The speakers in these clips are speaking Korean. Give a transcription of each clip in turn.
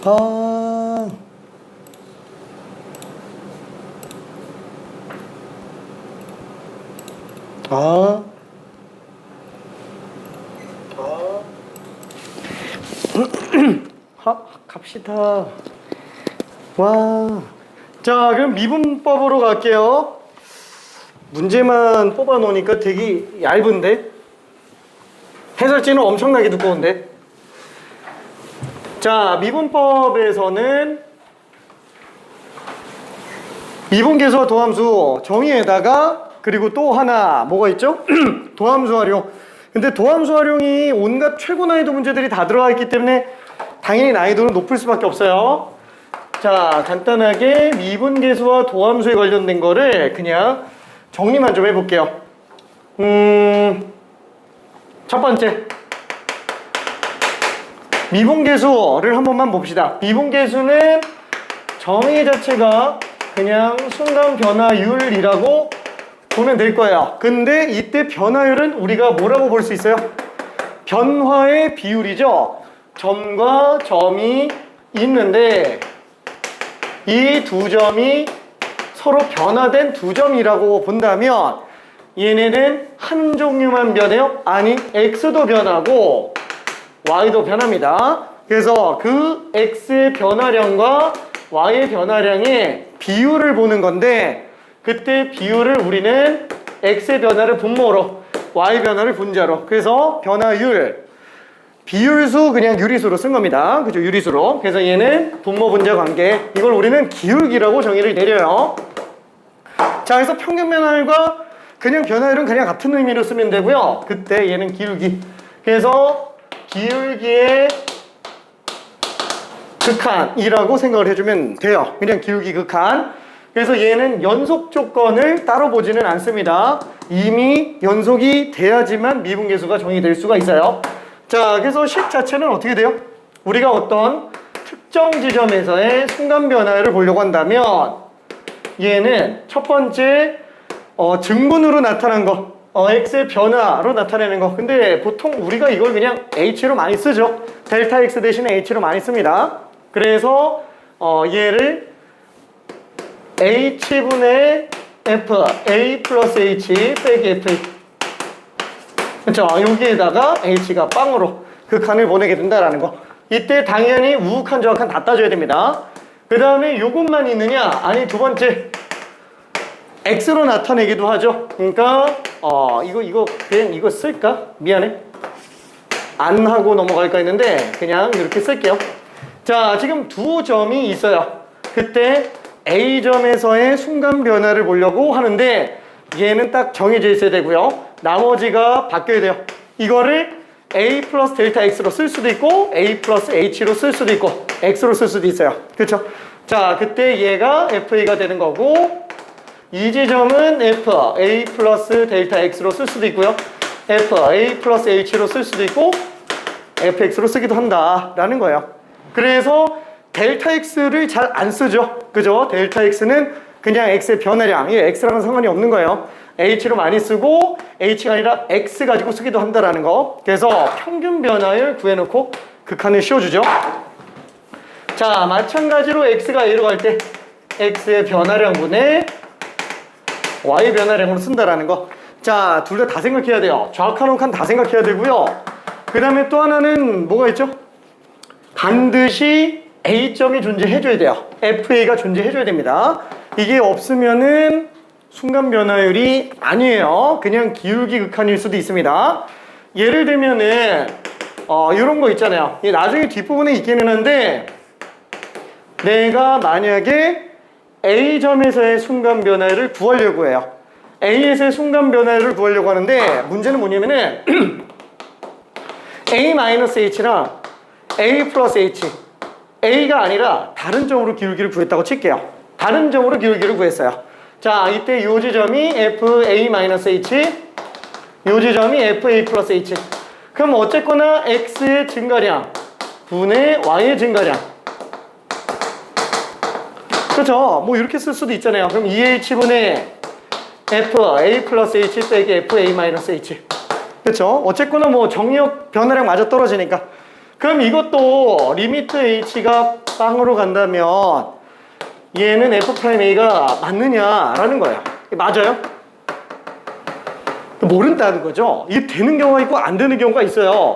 아. 아. 갑시다. 와. 자, 그럼 미분법으로 갈게요. 문제만 뽑아 놓으니까 되게 얇은데? 해설지는 엄청나게 두꺼운데? 자, 미분법에서는 미분계수와 도함수 정의에다가 그리고 또 하나 뭐가 있죠? 도함수 활용. 근데 도함수 활용이 온갖 최고 난이도 문제들이 다 들어가 있기 때문에 당연히 난이도는 높을 수밖에 없어요. 자, 간단하게 미분계수와 도함수에 관련된 거를 그냥 정리만 좀 해볼게요. 첫 번째 미분계수를 한 번만 봅시다. 미분계수는 정의 자체가 그냥 순간 변화율이라고 보면 될 거예요. 근데 이때 변화율은 우리가 뭐라고 볼 수 있어요? 변화의 비율이죠. 점과 점이 있는데 이 두 점이 서로 변화된 두 점이라고 본다면 얘네는 한 종류만 변해요? 아니, X도 변하고 Y도 변합니다. 그래서 그 X의 변화량과 Y의 변화량의 비율을 보는 건데 그때 비율을 우리는 X의 변화를 분모로 Y 변화를 분자로 그래서 변화율 비율수 그냥 유리수로 쓴 겁니다. 그죠? 유리수로. 그래서 얘는 분모 분자 관계. 이걸 우리는 기울기라고 정의를 내려요. 자, 그래서 평균 변화율과 그냥 변화율은 그냥 같은 의미로 쓰면 되고요. 그때 얘는 기울기. 그래서 기울기의 극한이라고 생각을 해주면 돼요. 그냥 기울기 극한. 그래서 얘는 연속 조건을 따로 보지는 않습니다. 이미 연속이 돼야지만 미분계수가 정의될 수가 있어요. 자, 그래서 식 자체는 어떻게 돼요? 우리가 어떤 특정 지점에서의 순간 변화를 보려고 한다면 얘는 첫 번째 증분으로 나타난 거 X의 변화로 나타내는 거. 근데 보통 우리가 이걸 그냥 H로 많이 쓰죠. 델타 X 대신에 H로 많이 씁니다. 그래서 얘를 H분의 F A 플러스 H 빼기 FA 그렇죠. 여기에다가 H가 빵으로 극한을 보내게 된다라는 거. 이때 당연히 우극한 저극한 다 따져야 됩니다. 그 다음에 요것만 있느냐? 아니, 두 번째 X로 나타내기도 하죠. 그러니까 이거 그냥 이거 쓸까? 미안해. 안 하고 넘어갈까 했는데 그냥 이렇게 쓸게요. 자, 지금 두 점이 있어요. 그때 A점에서의 순간 변화를 보려고 하는데 얘는 딱 정해져 있어야 되고요. 나머지가 바뀌어야 돼요. 이거를 A 플러스 델타 X로 쓸 수도 있고 A 플러스 H로 쓸 수도 있고 X로 쓸 수도 있어요. 그렇죠? 자, 그때 얘가 FA가 되는 거고 이 지점은 F A 플러스 델타 X로 쓸 수도 있고요. F A 플러스 H로 쓸 수도 있고 FX로 쓰기도 한다라는 거예요. 그래서 델타 X를 잘 안 쓰죠. 그죠? 델타 X는 그냥 X의 변화량, 이 X랑은 상관이 없는 거예요. H로 많이 쓰고 H가 아니라 X 가지고 쓰기도 한다라는 거. 그래서 평균 변화율 구해놓고 극한을 씌워주죠. 자, 마찬가지로 X가 A로 갈 때 X의 변화량분의 Y 변화량으로 쓴다라는 거. 자, 둘 다 생각해야 돼요. 좌악한 우악한 다 생각해야 되고요. 그 다음에 또 하나는 뭐가 있죠? 반드시 A점이 존재해줘야 돼요. FA가 존재해줘야 됩니다. 이게 없으면은 순간 변화율이 아니에요. 그냥 기울기 극한일 수도 있습니다. 예를 들면은 이런 거 있잖아요. 나중에 뒷부분에 있기는 한데 내가 만약에 A점에서의 순간 변화율을 구하려고 해요. A에서의 순간 변화율을 구하려고 하는데 문제는 뭐냐면은 A-H랑 A 플러스 H A가 아니라 다른 점으로 기울기를 구했다고 칠게요. 다른 점으로 기울기를 구했어요. 자, 이때 요 지점이 FA-H 요 지점이 FA 플러스 H 그럼 어쨌거나 X의 증가량 분의 Y의 증가량 그렇죠? 뭐 이렇게 쓸 수도 있잖아요. 그럼 2H분의 FA 플러스 H 빼기 FA-H 그렇죠? 어쨌거나 뭐 정력 변화량 맞아 떨어지니까 그럼 이것도 리미트 H가 빵으로 간다면 얘는 F'A가 맞느냐라는 거예요. 맞아요? 모른다는 거죠. 이게 되는 경우가 있고 안 되는 경우가 있어요.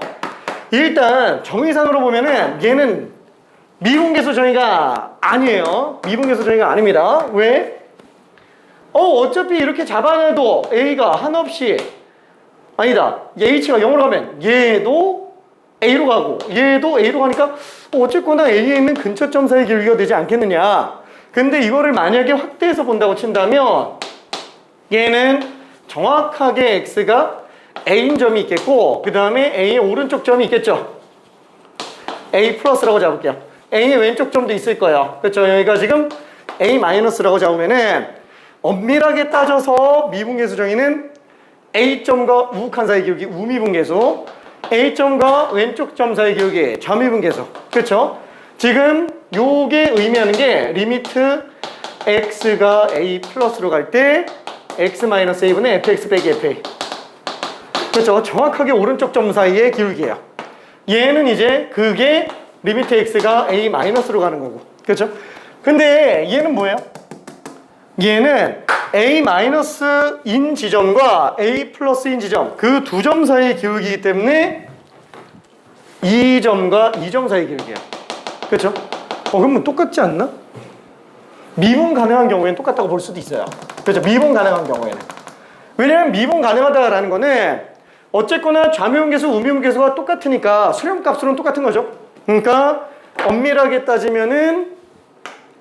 일단 정의상으로 보면은 얘는 미분계수 정의가 아니에요. 미분계수 정의가 아닙니다. 왜? 어차피 이렇게 잡아내도 A가 한없이 아니다. H가 0으로 가면 얘도 A로 가고 얘도 A로 가니까 어쨌거나 A에 있는 근처점 사이 기울기가 되지 않겠느냐. 근데 이거를 만약에 확대해서 본다고 친다면 얘는 정확하게 X가 A인 점이 있겠고 그 다음에 A의 오른쪽 점이 있겠죠. A 플러스라고 잡을게요. A의 왼쪽 점도 있을 거예요. 그렇죠? 여기가 지금 A 마이너스라고 잡으면은 엄밀하게 따져서 미분계수 정의는 A점과 우극한 사이 기울기 우미분계수, A점과 왼쪽 점 사이 기울기 점미분계수. 그렇죠? 지금 요게 의미하는 게 리미트 X가 A 플러스로 갈 때 X 마이너스 A분의 FX 빼기 FA. 그렇죠? 정확하게 오른쪽 점 사이의 기울기예요. 얘는 이제 그게 리미트 X가 A 마이너스로 가는 거고. 그렇죠? 근데 얘는 뭐예요? 얘는 A 마이너스인 지점과 A 플러스인 지점 그 두 점 사이의 기울기이기 때문에 이 점과 이 점 사이의 기울기예요. 그렇죠? 그러면 똑같지 않나? 미분 가능한 경우에는 똑같다고 볼 수도 있어요. 그렇죠? 미분 가능한 경우에는. 왜냐면 미분 가능하다라는 거는 어쨌거나 좌미분계수, 우미분계수가 똑같으니까 수렴값으로는 똑같은 거죠. 그러니까 엄밀하게 따지면은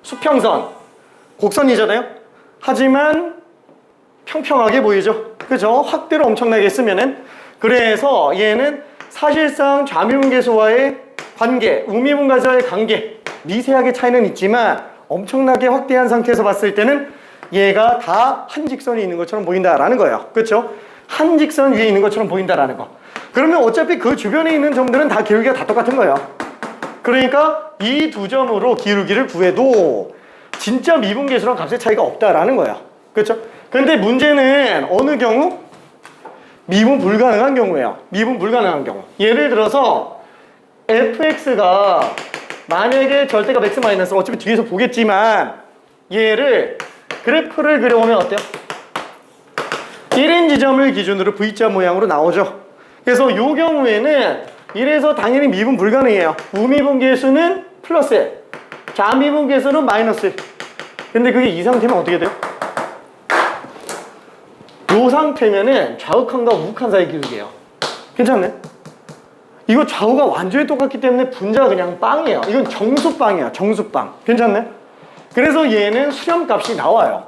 수평선, 곡선이잖아요. 하지만 평평하게 보이죠. 그죠? 확대로 엄청나게 쓰면은. 그래서 얘는 사실상 좌미분계수와의 관계, 우미분계수와의 관계 미세하게 차이는 있지만 엄청나게 확대한 상태에서 봤을 때는 얘가 다 한 직선이 있는 것처럼 보인다라는 거예요. 그렇죠? 한 직선 위에 있는 것처럼 보인다라는 거. 그러면 어차피 그 주변에 있는 점들은 다 기울기가 다 똑같은 거예요. 그러니까 이 두 점으로 기울기를 구해도 진짜 미분계수랑 값의 차이가 없다라는 거예요. 그렇죠? 근데 문제는 어느 경우? 미분 불가능한 경우예요. 미분 불가능한 경우. 예를 들어서 fx가 만약에 절대값 x 마이너스 어차피 뒤에서 보겠지만 얘를 그래프를 그려보면 어때요? 1인 지점을 기준으로 V자 모양으로 나오죠. 그래서 이 경우에는 이래서 당연히 미분 불가능해요. 우미분계수는 플러스 1, 좌미분계수는 마이너스 1. 근데 그게 이 상태면 어떻게 돼요? 이 상태면은 좌우칸과 우극한 사이 기울기예요. 괜찮네? 이거 좌우가 완전히 똑같기 때문에 분자가 그냥 빵이에요. 이건 정수빵이야, 정수빵. 괜찮네? 그래서 얘는 수렴값이 나와요.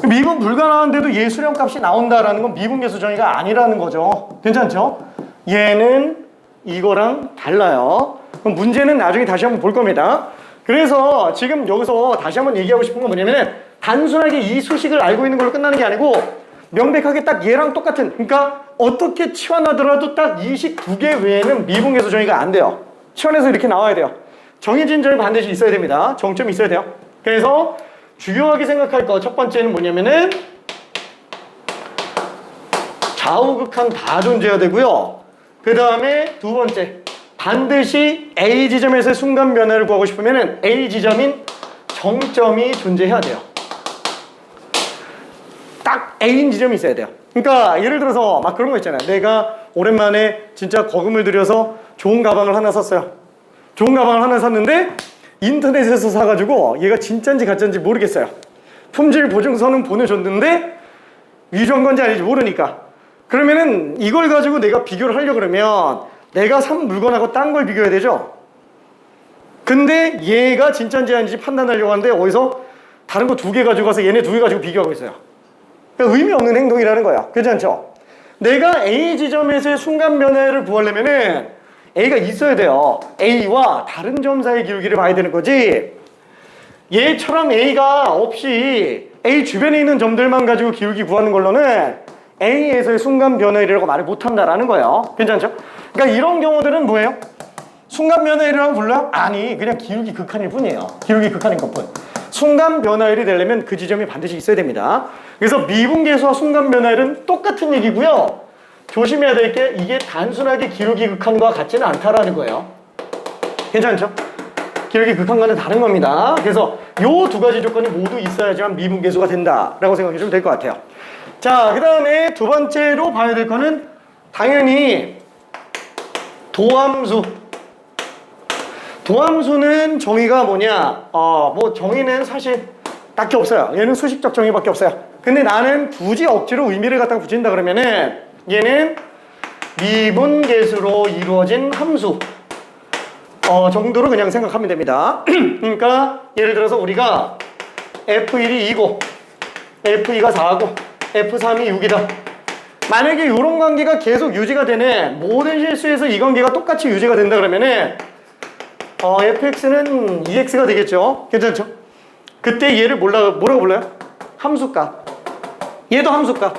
미분 불가능한데도 얘 수렴값이 나온다라는 건 미분계수 정의가 아니라는 거죠. 괜찮죠? 얘는 이거랑 달라요. 그럼 문제는 나중에 다시 한번 볼 겁니다. 그래서 지금 여기서 다시 한번 얘기하고 싶은 건 뭐냐면은 단순하게 이 수식을 알고 있는 걸로 끝나는 게 아니고 명백하게 딱 얘랑 똑같은, 그러니까 어떻게 치환하더라도 딱 이 식 두 개 외에는 미분계수 정의가 안 돼요. 치환해서 이렇게 나와야 돼요. 정해진 점이 반드시 있어야 됩니다. 정점이 있어야 돼요. 그래서 중요하게 생각할 거 첫 번째는 뭐냐면은 좌우극한 다 존재해야 되고요. 그 다음에 두 번째, 반드시 A 지점에서의 순간 변화를 구하고 싶으면은 A 지점인 정점이 존재해야 돼요. 딱 A인 지점이 있어야 돼요. 그러니까 예를 들어서 막 그런 거 있잖아요. 내가 오랜만에 진짜 거금을 들여서 좋은 가방을 하나 샀어요. 좋은 가방을 하나 샀는데 인터넷에서 사가지고 얘가 진짜인지 가짜인지 모르겠어요. 품질 보증서는 보내줬는데 위조한 건지 아닌지 모르니까. 그러면은 이걸 가지고 내가 비교를 하려고 그러면 내가 산 물건하고 딴 걸 비교해야 되죠. 근데 얘가 진짜인지 아닌지 판단하려고 하는데 어디서 다른 거 두 개 가지고 가서 얘네 두 개 가지고 비교하고 있어요. 그러니까 의미 없는 행동이라는 거야. 괜찮죠? 내가 A 지점에서의 순간 변화를 구하려면은 A가 있어야 돼요. A와 다른 점 사이의 기울기를 봐야 되는 거지. 얘처럼 A가 없이 A 주변에 있는 점들만 가지고 기울기 구하는 걸로는 A에서의 순간 변화율이라고 말을 못한다라는 거예요. 괜찮죠? 그러니까 이런 경우들은 뭐예요? 순간 변화율이라고 불러요? 아니, 그냥 기울기 극한일 뿐이에요. 기울기 극한인 것뿐. 순간 변화율이 되려면 그 지점이 반드시 있어야 됩니다. 그래서 미분계수와 순간 변화율은 똑같은 얘기고요. 조심해야 될 게 이게 단순하게 기울기 극한과 같지는 않다라는 거예요. 괜찮죠? 기울기 극한과는 다른 겁니다. 그래서 요 두 가지 조건이 모두 있어야지만 미분계수가 된다라고 생각해 주면 될 것 같아요. 자, 그 다음에 두 번째로 봐야 될 거는 당연히 도함수. 도함수는 정의가 뭐냐? 뭐 정의는 사실 딱히 없어요. 얘는 수식적 정의밖에 없어요. 근데 나는 굳이 억지로 의미를 갖다가 붙인다 그러면은 얘는 미분계수로 이루어진 함수 정도로 그냥 생각하면 됩니다. 그러니까 예를 들어서 우리가 F1이 2고 F2가 4고 F3이 6이다. 만약에 이런 관계가 계속 유지가 되네, 모든 실수에서 이 관계가 똑같이 유지가 된다 그러면은 fx는 2x가 되겠죠. 괜찮죠? 그때 얘를 뭐라고 불러요? 함수값. 얘도 함수값.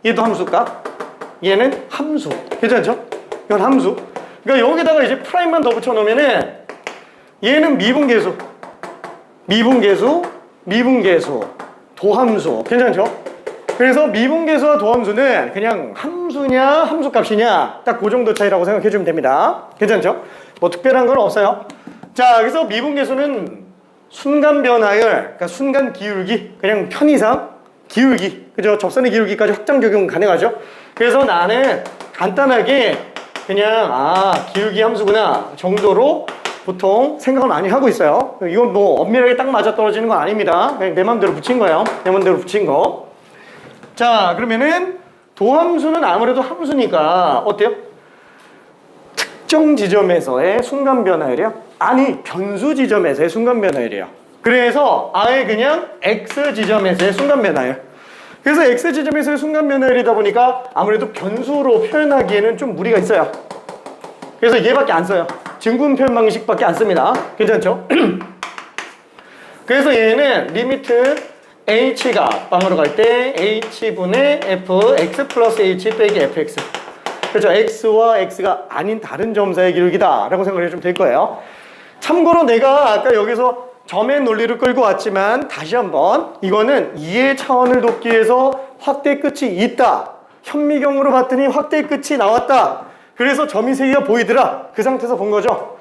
얘도 함수값. 얘는 함수. 괜찮죠? 이건 함수. 그러니까 여기다가 이제 프라임만 더 붙여놓으면은 얘는 미분계수. 미분계수, 미분계수, 도함수. 괜찮죠? 그래서 미분계수와 도함수는 그냥 함수냐 함수값이냐 딱 그 정도 차이라고 생각해주면 됩니다. 괜찮죠? 뭐 특별한 건 없어요. 자, 그래서 미분계수는 순간 변화율, 그러니까 순간 기울기, 그냥 편의상 기울기, 그죠? 접선의 기울기까지 확장 적용 가능하죠? 그래서 나는 간단하게 그냥 기울기 함수구나 정도로 보통 생각을 많이 하고 있어요. 이건 뭐 엄밀하게 딱 맞아떨어지는 건 아닙니다. 그냥 내 맘대로 붙인 거예요. 내 맘대로 붙인 거. 자, 그러면은 도함수는 아무래도 함수니까 어때요? 특정 지점에서의 순간 변화율이요? 아니, 변수 지점에서의 순간 변화율이에요. 그래서 아예 그냥 x 지점에서의 순간 변화율. 그래서 x 지점에서의 순간 변화율이다 보니까 아무래도 변수로 표현하기에는 좀 무리가 있어요. 그래서 얘밖에 안 써요. 증분 표현 방식밖에 안 씁니다. 괜찮죠? 그래서 얘는 리미트 h가 빵으로 갈 때 h분의 f x 플러스 h 빼기 fx. 그렇죠? x와 x가 아닌 다른 점사의 기울기다 라고 생각을 해주면 될 거예요. 참고로 내가 아까 여기서 점의 논리를 끌고 왔지만 다시 한번 이거는 이해 차원을 돕기 위해서 확대 끝이 있다. 현미경으로 봤더니 확대 끝이 나왔다. 그래서 점이 세 개가 보이더라. 그 상태에서 본 거죠.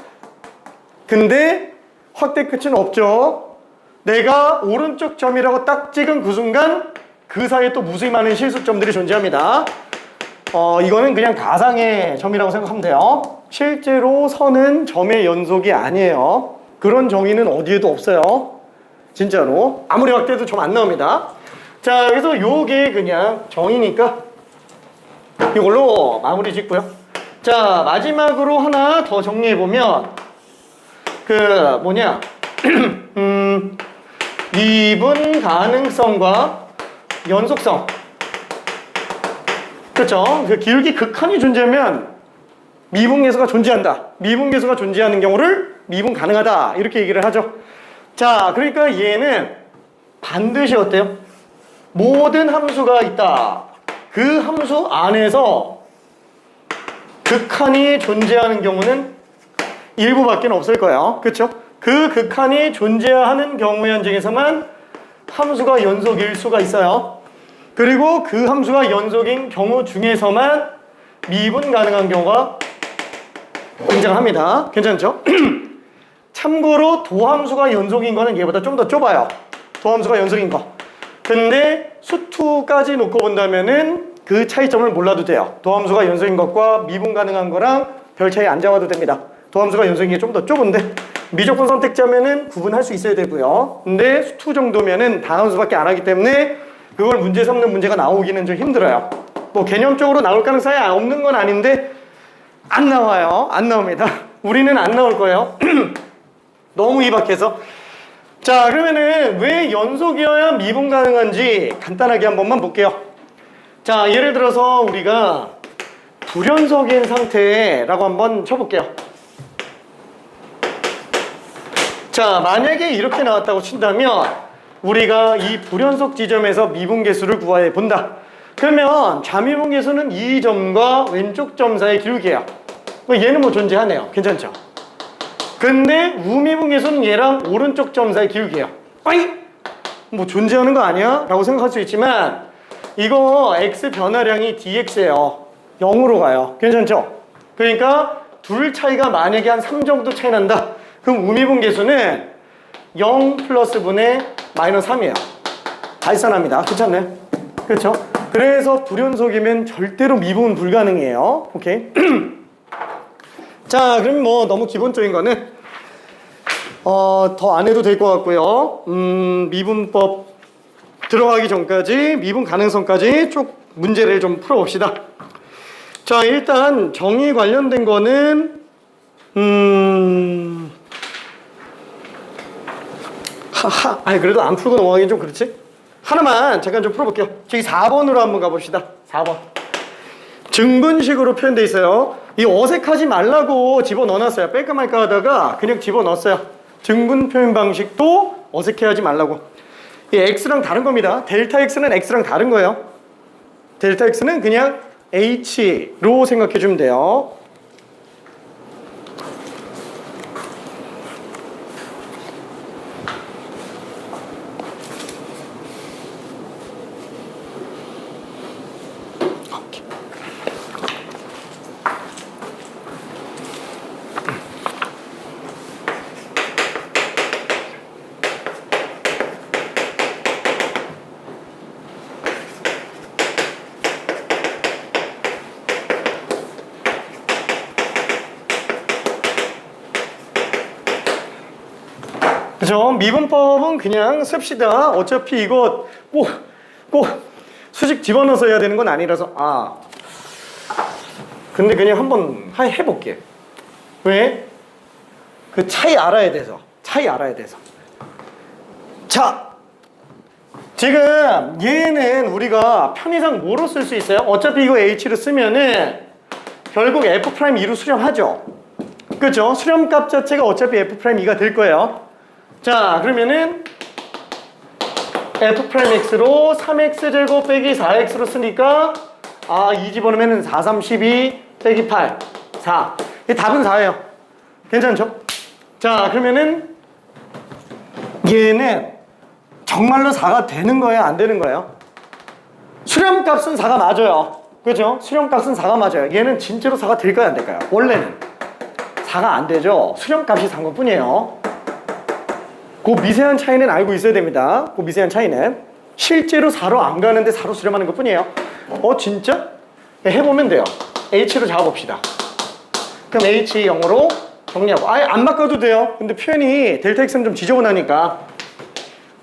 근데 확대 끝은 없죠. 내가 오른쪽 점이라고 딱 찍은 그 순간 그 사이에 또 무수히 많은 실수점들이 존재합니다. 이거는 그냥 가상의 점이라고 생각하면 돼요. 실제로 선은 점의 연속이 아니에요. 그런 정의는 어디에도 없어요. 진짜로. 아무리 확대해도 점 안 나옵니다. 자, 그래서 요게 그냥 정의니까 이걸로 마무리 짓고요. 자, 마지막으로 하나 더 정리해보면 미분 가능성과 연속성. 그렇죠? 그 기울기 극한이 존재하면 미분계수가 존재한다. 미분계수가 존재하는 경우를 미분 가능하다. 이렇게 얘기를 하죠. 자, 그러니까 얘는 반드시 어때요? 모든 함수가 있다. 그 함수 안에서 극한이 존재하는 경우는 일부밖에 없을 거예요. 그렇죠? 그 극한이 존재하는 경우의 한정에서만 함수가 연속일 수가 있어요. 그리고 그 함수가 연속인 경우 중에서만 미분 가능한 경우가 등장합니다. 괜찮죠? 참고로 도함수가 연속인 거는 얘보다 좀 더 좁아요. 도함수가 연속인 거. 근데 수투까지 놓고 본다면은 그 차이점을 몰라도 돼요. 도함수가 연속인 것과 미분 가능한 거랑 별 차이 안 잡아도 됩니다. 도함수가 연속인 게 좀 더 좁은데 미적분 선택자면은 구분할 수 있어야 되고요. 근데 수투 정도면은 다함수밖에 안 하기 때문에 그걸 문제 삼는 문제가 나오기는 좀 힘들어요. 뭐 개념적으로 나올 가능성이 없는 건 아닌데 안 나와요. 안 나옵니다. 우리는 안 나올 거예요. 너무 희박해서. 자, 그러면은 왜 연속이어야 미분 가능한지 간단하게 한 번만 볼게요. 자, 예를 들어서 우리가 불연속인 상태라고 한번 쳐볼게요. 자, 만약에 이렇게 나왔다고 친다면 우리가 이 불연속 지점에서 미분계수를 구해 본다. 그러면 좌미분계수는 이 점과 왼쪽 점 사이의 기울기예요. 얘는 뭐 존재하네요. 괜찮죠? 근데 우미분계수는 얘랑 오른쪽 점 사이의 기울기예요. 아이! 뭐 존재하는 거 아니야? 라고 생각할 수 있지만 이거 x 변화량이 dx예요. 0으로 가요. 괜찮죠? 그러니까 둘 차이가 만약에 한 3 정도 차이 난다. 그럼 우미분계수는 0 플러스 분의 마이너스 3이에요. 발산합니다. 그렇잖아요? 그렇죠? 그래서 불연속이면 절대로 미분 불가능해요. 오케이? 자, 그럼 뭐 너무 기본적인 거는 더 안 해도 될 것 같고요. 미분법 들어가기 전까지 미분 가능성까지 쭉 문제를 좀 풀어봅시다. 자, 일단 정의 관련된 거는 아니 그래도 안 풀고 넘어가긴 좀 그렇지? 하나만 잠깐 좀 풀어볼게요. 저기 4번으로 한번 가봅시다. 4번. 증분식으로 표현되어 있어요. 이 어색하지 말라고 집어넣어놨어요. 뺄까 말까 하다가 그냥 집어넣었어요. 증분 표현 방식도 어색해하지 말라고. 이 x랑 다른 겁니다. 델타 x는 x랑 다른 거예요. 델타 x는 그냥 h로 생각해 주면 돼요. 그죠? 미분법은 그냥 씁시다. 어차피 이거 꼭 수직 집어넣어서 해야 되는 건 아니라서. 근데 그냥 한번 해볼게. 왜? 그 차이 알아야 돼서. 자, 지금 얘는 우리가 편의상 뭐로 쓸 수 있어요? 어차피 이거 H를 쓰면은 결국 F'2로 수렴하죠. 그죠? 수렴값 자체가 어차피 F'2가 될 거예요. 자, 그러면은 F'X로 3X제곱 빼기 4X로 쓰니까 2 집어넣으면 4, 3, 12 빼기 8, 4. 이 답은 4예요. 괜찮죠? 자, 그러면은 얘는 정말로 4가 되는 거예요? 안 되는 거예요? 수렴값은 4가 맞아요. 그죠? 수렴값은 4가 맞아요. 얘는 진짜로 4가 될까요? 안 될까요? 원래는 4가 안 되죠. 수렴값이 3것 뿐이에요. 그 미세한 차이는 알고 있어야 됩니다. 그 미세한 차이는 실제로 4로 안 가는데 4로 수렴하는 것 뿐이에요. 진짜? 해보면 돼요. H로 잡아봅시다. 그럼 H 0으로 정리하고 아예 안 바꿔도 돼요. 근데 표현이 델타 X는 좀 지저분하니까.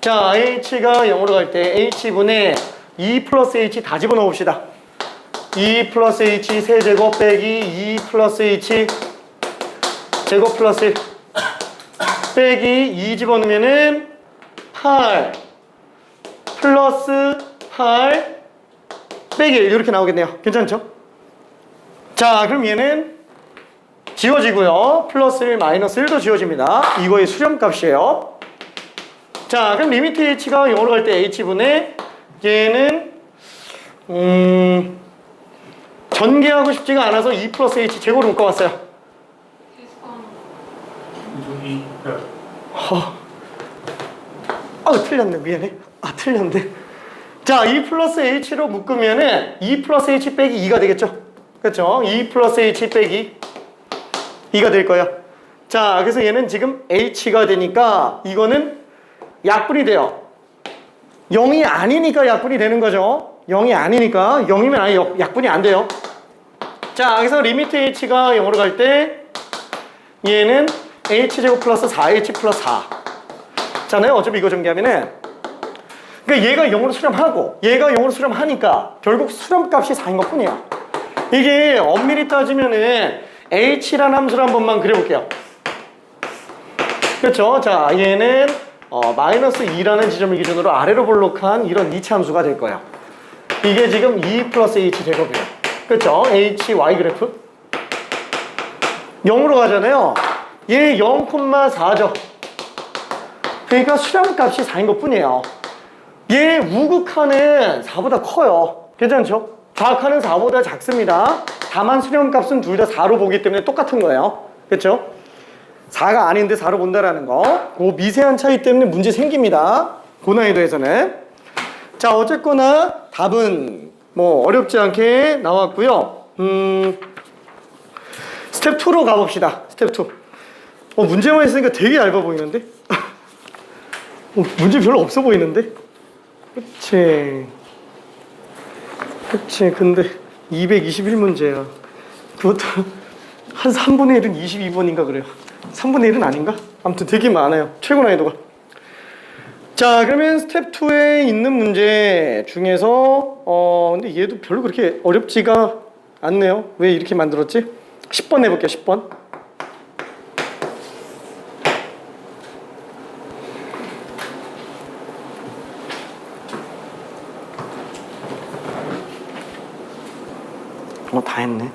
자, H가 0으로 갈 때 H분의 2 플러스 H 다 집어넣어 봅시다. 2 플러스 H 세제곱 빼기 2 플러스 H 제곱 플러스 1 빼기 2 집어넣으면은 8 플러스 8 빼기 1 이렇게 나오겠네요. 괜찮죠? 자, 그럼 얘는 지워지고요. 플러스 1 마이너스 1도 지워집니다. 이거의 수렴값이에요. 자, 그럼 리미트 h가 0으로 갈 때 h분의 얘는 전개하고 싶지가 않아서 2 플러스 h 제곱을 묶어왔어요. 틀렸네. 미안해. 틀렸네. 자, 2 플러스 h로 묶으면은 2 플러스 h 빼기 2가 되겠죠? 그렇죠? 2 플러스 h 빼기 2가 될 거예요. 자, 그래서 얘는 지금 h가 되니까 이거는 약분이 돼요. 0이 아니니까 약분이 되는 거죠. 0이 아니니까 0이면 아예 약분이 안 돼요. 자, 그래서 리미트 h가 0으로 갈 때 얘는 h제곱 플러스 4h 플러스 4 잖아요. 어차피 이거 전개하면은 그러니까 얘가 0으로 수렴하고 얘가 0으로 수렴하니까 결국 수렴값이 4인 것 뿐이에요. 이게 엄밀히 따지면은 h라는 함수를 한 번만 그려볼게요. 그렇죠? 자, 얘는 마이너스 2라는 지점을 기준으로 아래로 볼록한 이런 이차 함수가 될 거예요. 이게 지금 2 플러스 h 제곱이에요. 그렇죠? hy 그래프 0으로 가잖아요. 얘 0,4죠. 그러니까 수렴값이 4인 것 뿐이에요. 얘 우극하는 4보다 커요. 괜찮죠? 좌극하는 4보다 작습니다. 다만 수렴값은 둘 다 4로 보기 때문에 똑같은 거예요. 그렇죠? 4가 아닌데 4로 본다라는 거. 그 미세한 차이 때문에 문제 생깁니다. 고난이도에서는. 자, 어쨌거나 답은 뭐 어렵지 않게 나왔고요. 스텝 2로 가봅시다. 스텝 2. 문제만 있으니까 되게 얇아 보이는데? 문제 별로 없어 보이는데? 그치. 근데 221문제야. 그것도 한 3분의 1은 22번인가 그래요. 3분의 1은 아닌가? 아무튼 되게 많아요. 최고 난이도가. 자, 그러면 스텝 2에 있는 문제 중에서 근데 얘도 별로 그렇게 어렵지가 않네요. 왜 이렇게 만들었지? 10번 해볼게요. 10번. 다 했네.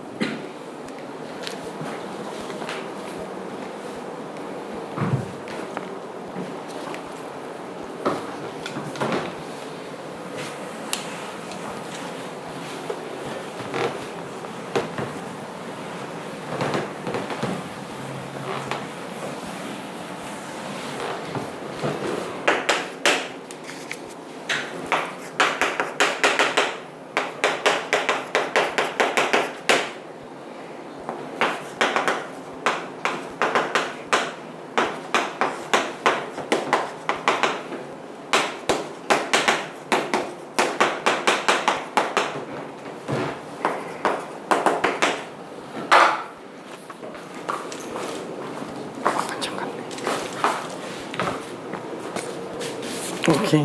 오케이.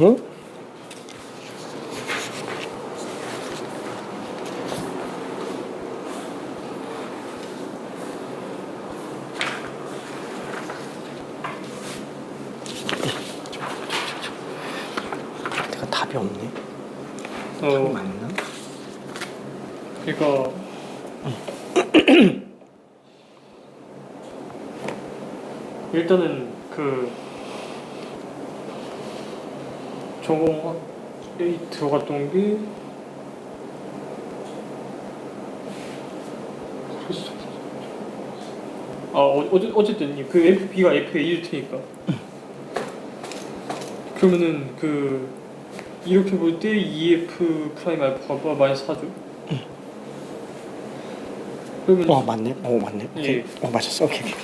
내가 답이 없네. 답이 맞나? 그러니까 일단은 그 전공 A 들어갔던 게 어쨌든 그 FB가 FA일 테니까 그러면은 그 이렇게 볼 때 EF 프라임 알파가 마이너스 4죠? 그러면 맞네. 맞네. 오케이. 예. 맞았어. 오케이.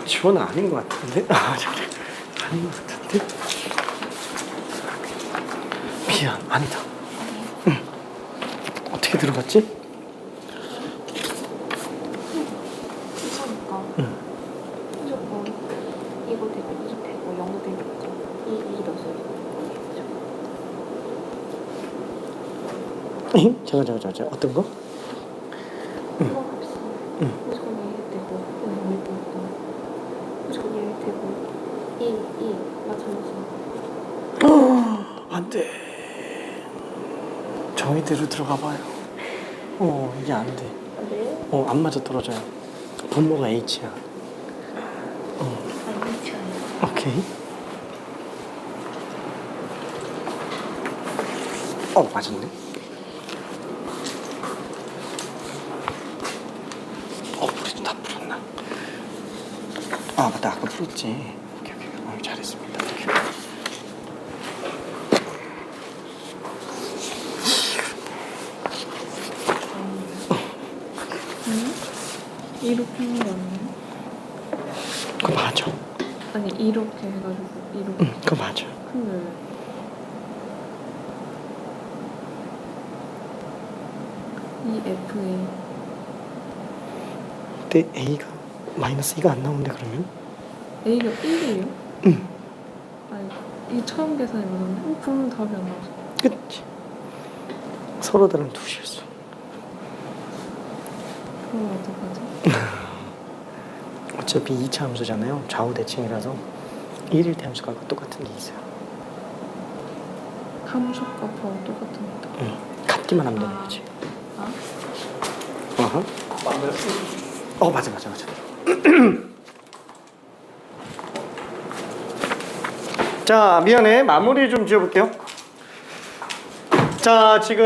지원 아닌 것 같은데? 아닌 것 같은데? 미안, 아니다. 어떻게 들어갔지? 그러니까 무조건 이거 되고 무조건 되고 영도 되고 이 넣어서 잠깐. 어떤 거? 이거 값이 무조건 얘 되고 이거 되고 무조건 얘 되고 이 맞춰서 안 돼. 저희대로 들어가 봐요. 이게 안 돼. 네? 안 맞아 떨어져요. 분모가 H야. 아니 좋아요. 오케이. 맞았네. 우리도 다 풀었나? 맞다. 아까 풀었지. 오케이. 잘했습니다. 오케이. 이렇게 하는 거 아니에요? 그거 맞아. 아니 이렇게 해가지고 이렇게 그거 맞아. 근데 이 FA 근데 A가 마이너스 2가 안 나오는데 그러면? A가 1이에요? 응. 아니 이 처음 계산이 맞았는데 그러면 답이 안 나왔어. 그치. 서로 다른 두 실수. 그럼 어떡하지? 어차피 2차 함수잖아요. 좌우 대칭이라서 1일 때 함수가 똑같은 게 있어요. 함수값하고 똑같습니다. 같기만 하면 되는 거지. 아? 맞아. 자, 미안해. 마무리 좀 지어볼게요. 자, 지금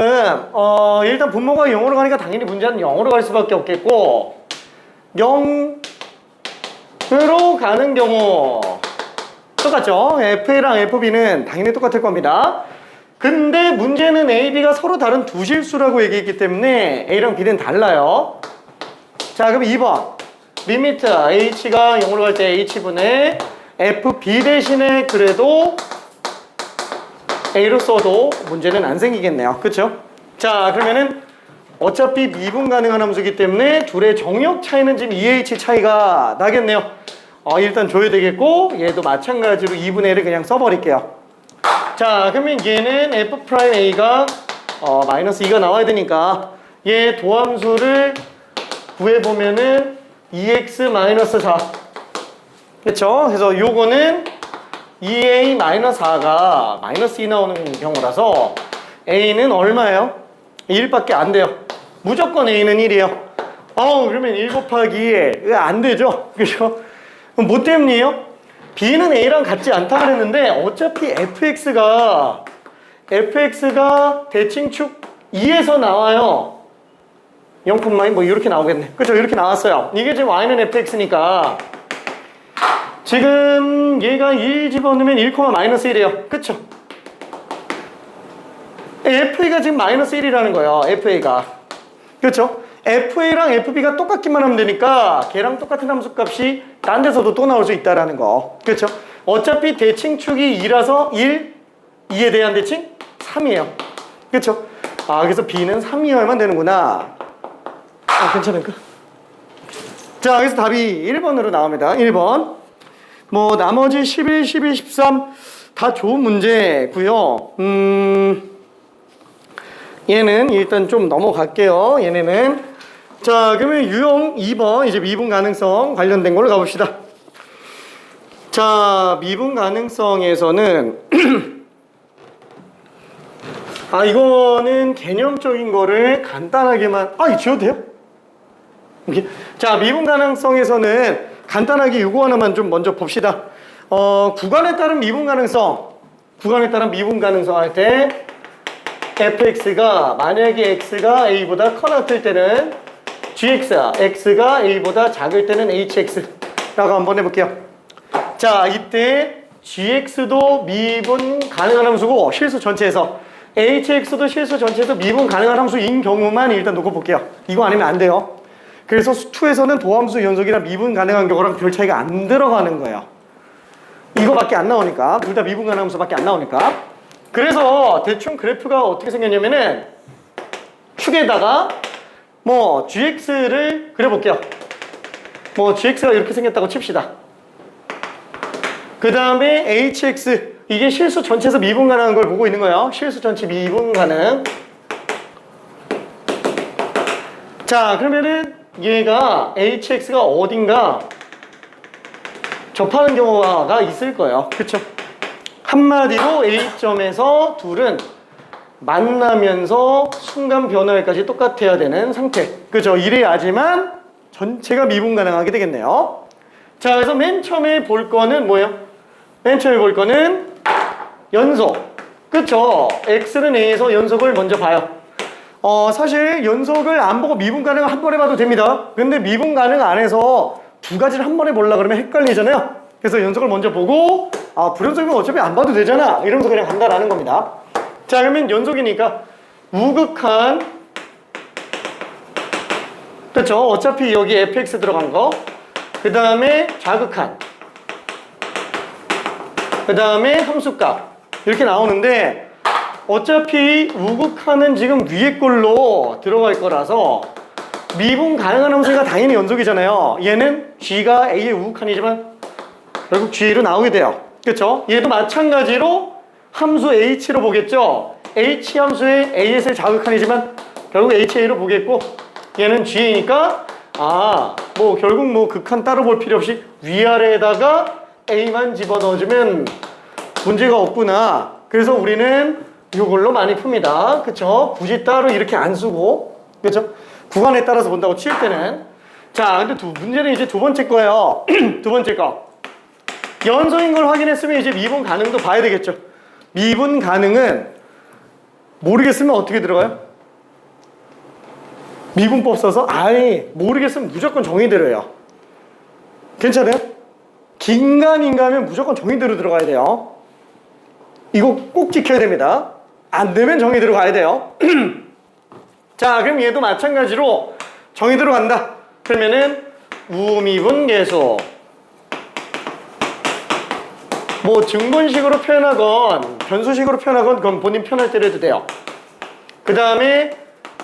일단 분모가 0으로 가니까 당연히 문제는 0으로 갈 수밖에 없겠고 0으로 가는 경우 똑같죠? FA랑 FB는 당연히 똑같을 겁니다. 근데 문제는 A, B가 서로 다른 두 실수라고 얘기했기 때문에 A랑 B는 달라요. 자, 그럼 2번. 리미트 h가 0으로 갈 때 h분의 fb 대신에 그래도 a로 써도 문제는 안 생기겠네요. 그쵸? 자, 그러면은 어차피 미분 가능한 함수이기 때문에 둘의 정역 차이는 지금 2h 차이가 나겠네요. 일단 줘야 되겠고 얘도 마찬가지로 2분의 1을 그냥 써버릴게요. 자, 그러면 얘는 f'a가 마이너스 2가 나와야 되니까 얘 도함수를 구해보면은 2x 마이너스 4 그쵸? 그래서 요거는 2a 마이너스 4가 마이너스 2 나오는 경우라서 a는 얼마예요? 1밖에 안 돼요. 무조건 a는 1이에요. 그러면 1 곱하기 2에 안 되죠? 그죠? 그럼 뭐 때문이에요? b는 a랑 같지 않다 그랬는데 어차피 fx가 대칭축 2에서 나와요. 0,2 뭐 이렇게 나오겠네. 그죠? 이렇게 나왔어요. 이게 지금 y는 fx니까 지금 얘가 1 집어넣으면 1, 마이너스 1이에요. 그쵸? FA가 지금 마이너스 1이라는 거예요. FA가. 그렇죠? FA랑 FB가 똑같기만 하면 되니까 걔랑 똑같은 함수값이 딴 데서도 또 나올 수 있다라는 거. 그렇죠? 어차피 대칭축이 2라서 1, 2에 대한 대칭 3이에요. 그렇죠? 그래서 B는 3이어야만 되는구나. 괜찮을까? 자, 그래서 답이 1번으로 나옵니다. 1번. 뭐 나머지 11, 12, 13 다 좋은 문제고요. 얘는 일단 좀 넘어갈게요. 얘네는. 자, 그러면 유형 2번, 이제 미분 가능성 관련된 걸로 가봅시다. 자, 미분 가능성에서는 이거는 개념적인 거를 간단하게만 이거 지워도 돼요? 이렇게. 자, 미분 가능성에서는 간단하게 요거 하나만 좀 먼저 봅시다. 구간에 따른 미분 가능성 할 때 fx가 만약에 x가 a보다 커나 클 때는 gx, x가 a보다 작을 때는 hx라고 한번 해볼게요. 자, 이때 gx도 미분 가능한 함수고 실수 전체에서 hx도 실수 전체에서 미분 가능한 함수인 경우만 일단 놓고 볼게요. 이거 아니면 안 돼요. 그래서 수투에서는 도함수 연속이랑 미분 가능한 경우랑 별 차이가 안 들어가는 거예요. 이거밖에 안 나오니까. 둘 다 미분 가능한 함수밖에 안 나오니까. 그래서 대충 그래프가 어떻게 생겼냐면은 축에다가 뭐 gx를 그려볼게요. 뭐 gx가 이렇게 생겼다고 칩시다. 그 다음에 hx, 이게 실수 전체에서 미분 가능한 걸 보고 있는 거예요. 실수 전체 미분 가능. 자, 그러면은 얘가 hx가 어딘가 접하는 경우가 있을 거예요. 그쵸? 한마디로 A점에서 둘은 만나면서 순간 변화까지 똑같아야 되는 상태. 그죠? 이래야지만 전체가 미분 가능하게 되겠네요. 자, 그래서 맨 처음에 볼 거는 뭐예요? 맨 처음에 볼 거는 연속. 그쵸? X는 A에서 연속을 먼저 봐요. 사실 연속을 안 보고 미분 가능 한 번에 봐도 됩니다. 근데 미분 가능 안에서 두 가지를 한 번에 보려고 그러면 헷갈리잖아요. 그래서 연속을 먼저 보고 불연속이면 어차피 안 봐도 되잖아 이러면서 그냥 간다라는 겁니다. 자, 그러면 연속이니까 우극한, 그렇죠? 어차피 여기 fx 들어간 거, 그 다음에 자극한, 그 다음에 함수값 이렇게 나오는데 어차피 우극한은 지금 위에 걸로 들어갈 거라서 미분 가능한 함수가 당연히 연속이잖아요. 얘는 g가 a의 우극한이지만 결국 g로 나오게 돼요. 그렇죠? 얘도 마찬가지로 함수 h로 보겠죠? h 함수의 as의 자극한이지만 결국 ha로 보겠고 얘는 g니까 뭐 결국 뭐 극한 따로 볼 필요 없이 위아래에다가 a만 집어넣어주면 문제가 없구나. 그래서 우리는 이걸로 많이 풉니다. 그쵸? 굳이 따로 이렇게 안 쓰고, 그쵸? 구간에 따라서 본다고 칠 때는. 자, 근데 문제는 이제 두 번째 거예요. 두 번째 거. 연속인 걸 확인했으면 이제 미분 가능도 봐야 되겠죠. 미분 가능은 모르겠으면 어떻게 들어가요? 미분법 써서 모르겠으면 무조건 정의대로예요. 괜찮아요? 긴가민가 하면 무조건 정의대로 들어가야 돼요. 이거 꼭 지켜야 됩니다. 안 되면 정의대로 가야 돼요. 자, 그럼 얘도 마찬가지로 정의대로 간다. 그러면은 우미분계수 뭐 증분식으로 표현하건 변수식으로 표현하건 그건 본인 편할 대로 해도 돼요. 그 다음에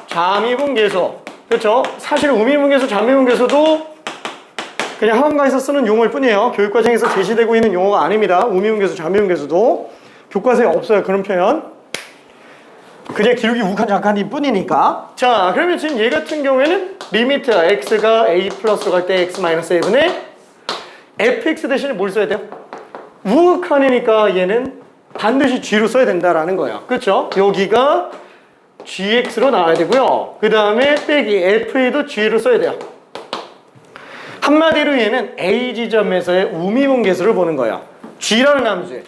좌미분계수, 그렇죠? 사실 우미분계수, 좌미분계수도 그냥 학원가에서 쓰는 용어일 뿐이에요. 교육과정에서 제시되고 있는 용어가 아닙니다. 우미분계수, 좌미분계수도 교과서에 없어요. 그런 표현. 그냥 기록이 우칸작한일 뿐이니까. 자, 그러면 지금 얘 같은 경우에는 리미트 x가 a 플러스로 갈 때 x 마이너스 1에 fx 대신에 뭘 써야 돼요? 우극한이니까 얘는 반드시 g로 써야 된다라는 거예요. 그렇죠? 여기가 gx로 나와야 되고요. 그 다음에 빼기 fa도 g로 써야 돼요. 한마디로 얘는 a 지점에서의 우미분계수를 보는 거예요. g라는 함수의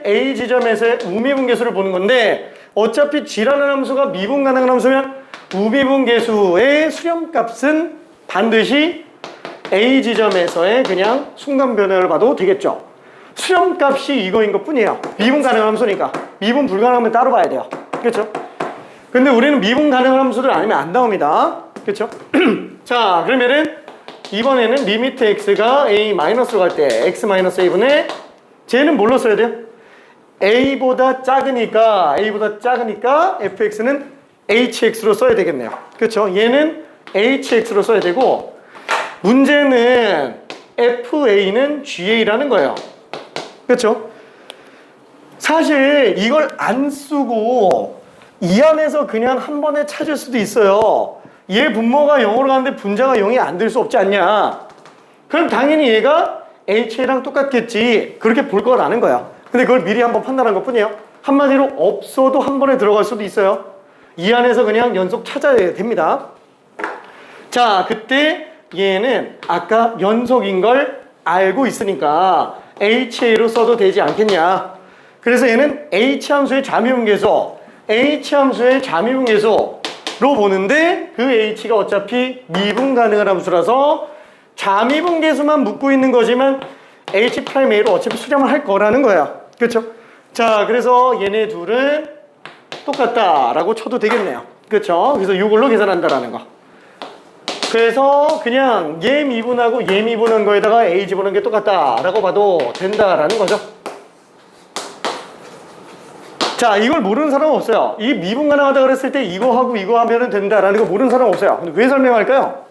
a 지점에서의 우미분계수를 보는 건데 어차피 g라는 함수가 미분 가능한 함수면 우미분계수의 수렴값은 반드시 a 지점에서의 그냥 순간 변화를 봐도 되겠죠. 수렴값이 이거인 것 뿐이에요. 미분 가능한 함수니까. 미분 불가능하면 따로 봐야 돼요. 그렇죠? 근데 우리는 미분 가능한 함수들 아니면 안 나옵니다. 그렇죠? 자, 그러면은 이번에는 리미트 x가 a 마이너스로 갈 때 x 마이너스 a분의 쟤는 뭘로 써야 돼요? a보다 작으니까 fx는 hx로 써야 되겠네요. 그렇죠? 얘는 hx로 써야 되고 문제는 fa는 ga라는 거예요. 그렇죠? 사실 이걸 안 쓰고 이 안에서 그냥 한 번에 찾을 수도 있어요. 얘 분모가 0으로 가는데 분자가 0이 안 될 수 없지 않냐? 그럼 당연히 얘가 HA랑 똑같겠지. 그렇게 볼 거라는 거야. 근데 그걸 미리 한번 판단한 것 뿐이에요. 한마디로 없어도 한 번에 들어갈 수도 있어요. 이 안에서 그냥 연속 찾아야 됩니다. 자, 그때 얘는 아까 연속인 걸 알고 있으니까 HA로 써도 되지 않겠냐. 그래서 얘는 H함수의 좌미분계수, H함수의 좌미분계수로 보는데 그 H가 어차피 미분 가능한 함수라서 좌미분계수만 묻고 있는 거지만 H'A로 어차피 수렴을 할 거라는 거야. 그렇죠? 자, 그래서 얘네 둘은 똑같다라고 쳐도 되겠네요. 그렇죠? 그래서 이걸로 계산한다라는 거. 그래서 그냥 얘 미분하고 얘 미분한 거에다가 A 집어넣은 게 똑같다라고 봐도 된다라는 거죠. 자, 이걸 모르는 사람은 없어요. 이 미분 가능하다 그랬을 때 이거 하고 이거 하면 된다라는 거 모르는 사람은 없어요. 근데 왜 설명할까요?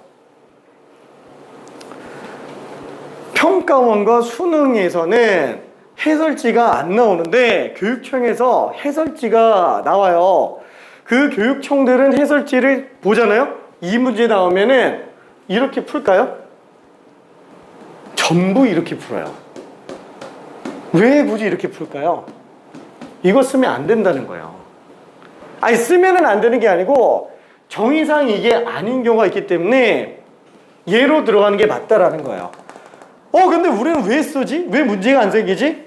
평가원과 수능에서는 해설지가 안 나오는데 교육청에서 해설지가 나와요. 그 교육청들은 해설지를 보잖아요. 이 문제 나오면은 이렇게 풀까요? 전부 이렇게 풀어요. 왜 굳이 이렇게 풀까요? 이거 쓰면 안 된다는 거예요. 아니, 쓰면은 안 되는 게 아니고 정의상 이게 아닌 경우가 있기 때문에 얘로 들어가는 게 맞다라는 거예요. 근데 우리는 왜 쓰지? 왜 문제가 안 생기지?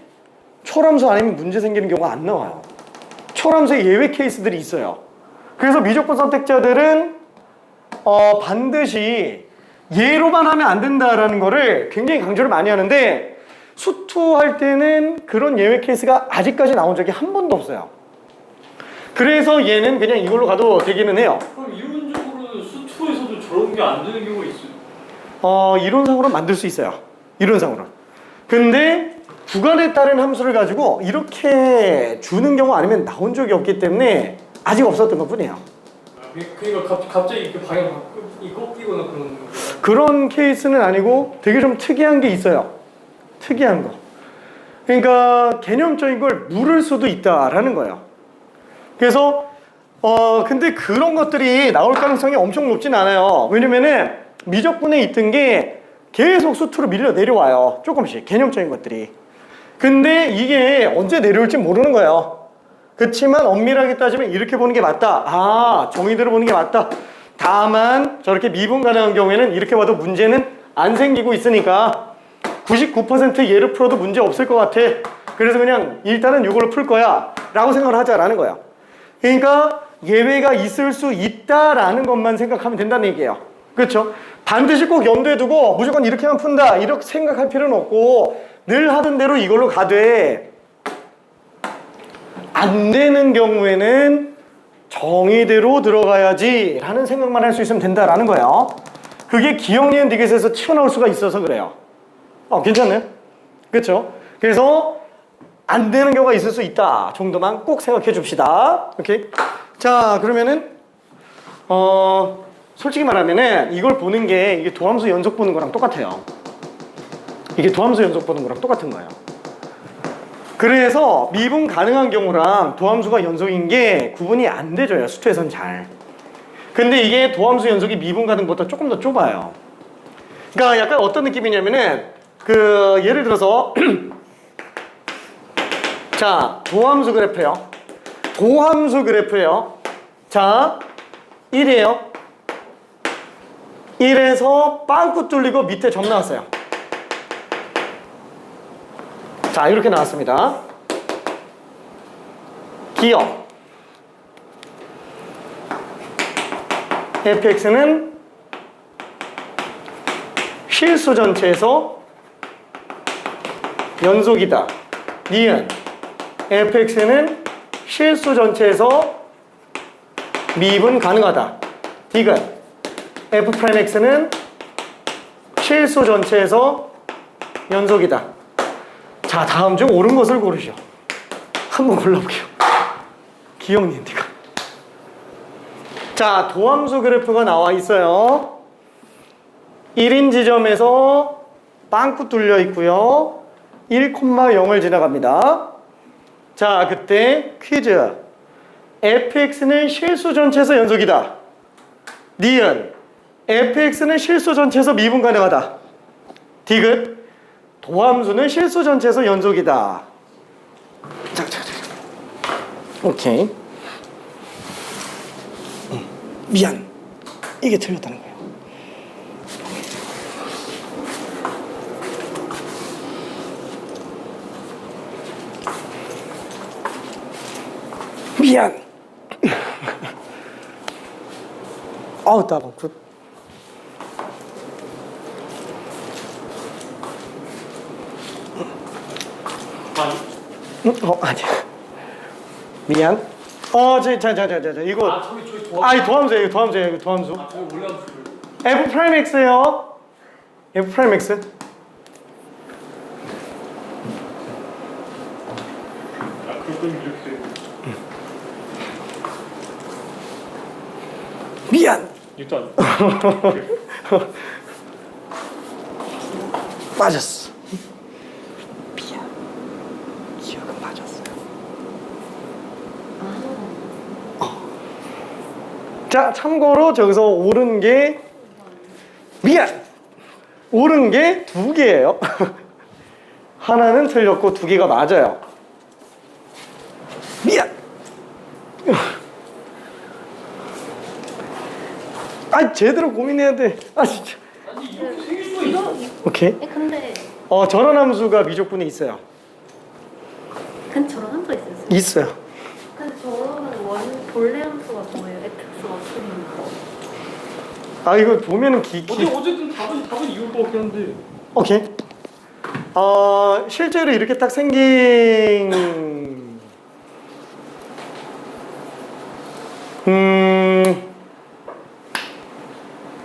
초람수 아니면 문제 생기는 경우가 안 나와요. 초람수에 예외 케이스들이 있어요. 그래서 미적분 선택자들은 반드시 얘로만 하면 안 된다라는 거를 굉장히 강조를 많이 하는데 수투할 때는 그런 예외 케이스가 아직까지 나온 적이 한 번도 없어요. 그래서 얘는 그냥 이걸로 가도 되기는 해요. 그럼 이론적으로는 수투에서도 저런 게 안 되는 경우가 있어요? 이론상으로 만들 수 있어요. 이론상으로. 근데 구간에 따른 함수를 가지고 이렇게 주는 경우 아니면 나온 적이 없기 때문에 아직 없었던 것 뿐이에요. 그러니까 갑자기 이렇게 방향 꺾이거나 그런 거. 그런 케이스는 아니고 되게 좀 특이한 게 있어요. 특이한 거. 그러니까 개념적인 걸 물을 수도 있다라는 거예요. 그래서 근데 그런 것들이 나올 가능성이 엄청 높진 않아요. 왜냐면은 미적분에 있던 게 계속 수투로 밀려 내려와요. 조금씩 개념적인 것들이. 근데 이게 언제 내려올지 모르는 거예요. 그렇지만 엄밀하게 따지면 이렇게 보는 게 맞다. 정의대로 보는 게 맞다. 다만 저렇게 미분 가능한 경우에는 이렇게 봐도 문제는 안 생기고 있으니까 99% 얘를 풀어도 문제 없을 것 같아. 그래서 그냥 일단은 이걸로 풀 거야 라고 생각을 하자라는 거야. 그러니까 예외가 있을 수 있다라는 것만 생각하면 된다는 얘기예요. 그렇죠? 반드시 꼭 염두에 두고 무조건 이렇게만 푼다 이렇게 생각할 필요는 없고 늘 하던 대로 이걸로 가되 안 되는 경우에는 정의대로 들어가야지 라는 생각만 할 수 있으면 된다라는 거예요. 그게 기억, 니은, 디귿에서 튀어나올 수가 있어서 그래요. 괜찮나요? 그렇죠? 그래서 안 되는 경우가 있을 수 있다 정도만 꼭 생각해 줍시다. 오케이? 자, 그러면은 솔직히 말하면은 이걸 보는 게 이게 도함수 연속 보는 거랑 똑같아요. 이게 도함수 연속 보는 거랑 똑같은 거예요. 그래서 미분 가능한 경우랑 도함수가 연속인 게 구분이 안 되죠, 수투에선 잘. 근데 이게 도함수 연속이 미분 가능 것보다 조금 더 좁아요. 그러니까 약간 어떤 느낌이냐면은 예를 들어서 자, 도함수 그래프예요. 도함수 그래프예요. 자, 1이에요. 1에서 빵꾸 뚫리고 밑에 점 나왔어요. 자, 이렇게 나왔습니다. 기억 fx는 실수 전체에서 연속이다. 니은 fx는 실수 전체에서 미분 가능하다. 디귿 f'x는 실수 전체에서 연속이다. 자, 다음 중 옳은 것을 고르시오. 한번 골라볼게요. 기억, 니은, 디귿. 자, 도함수 그래프가 나와 있어요. 1인 지점에서 빵꾸 뚫려 있고요. 1,0을 지나갑니다. 자, 그때 퀴즈. fx는 실수 전체에서 연속이다. 니은 fx는 실수 전체에서 미분 가능하다. 디귿 도함수는 실수 전체에서 연속이다. 자. 오케이. 미안. 이게 틀렸다는 거예요. 미안. 따봉 굿. 아니야. 미안. 이거. 저기 도함수. 이 도함수예요, 도함수예요, 도함수. 저기 원래 함수. f 프라임 x예요. f 프라임 x. 그건 이렇게 되고. 미안. 일단 맞았어. 미안. 기억은 맞았어요. 자, 참고로 저기서 옳은 게 미안. 옳은 게 2개예요. 하나는 틀렸고 2개가 맞아요. 미안. 제대로 고민해야 돼. 진짜. 아니 이렇게 생길 수가 있어. 오케이. 근데 전원 함수가 미적분에 있어요. 저런 함수가 있어요. 있어요. 근데 저런 본래 함수가 뭐예요? fx가 어떻게 되는 거예요? 이거 보면은 어쨌든 답은 이걸 것 같긴 한데. 오케이. 실제로 이렇게 딱 생긴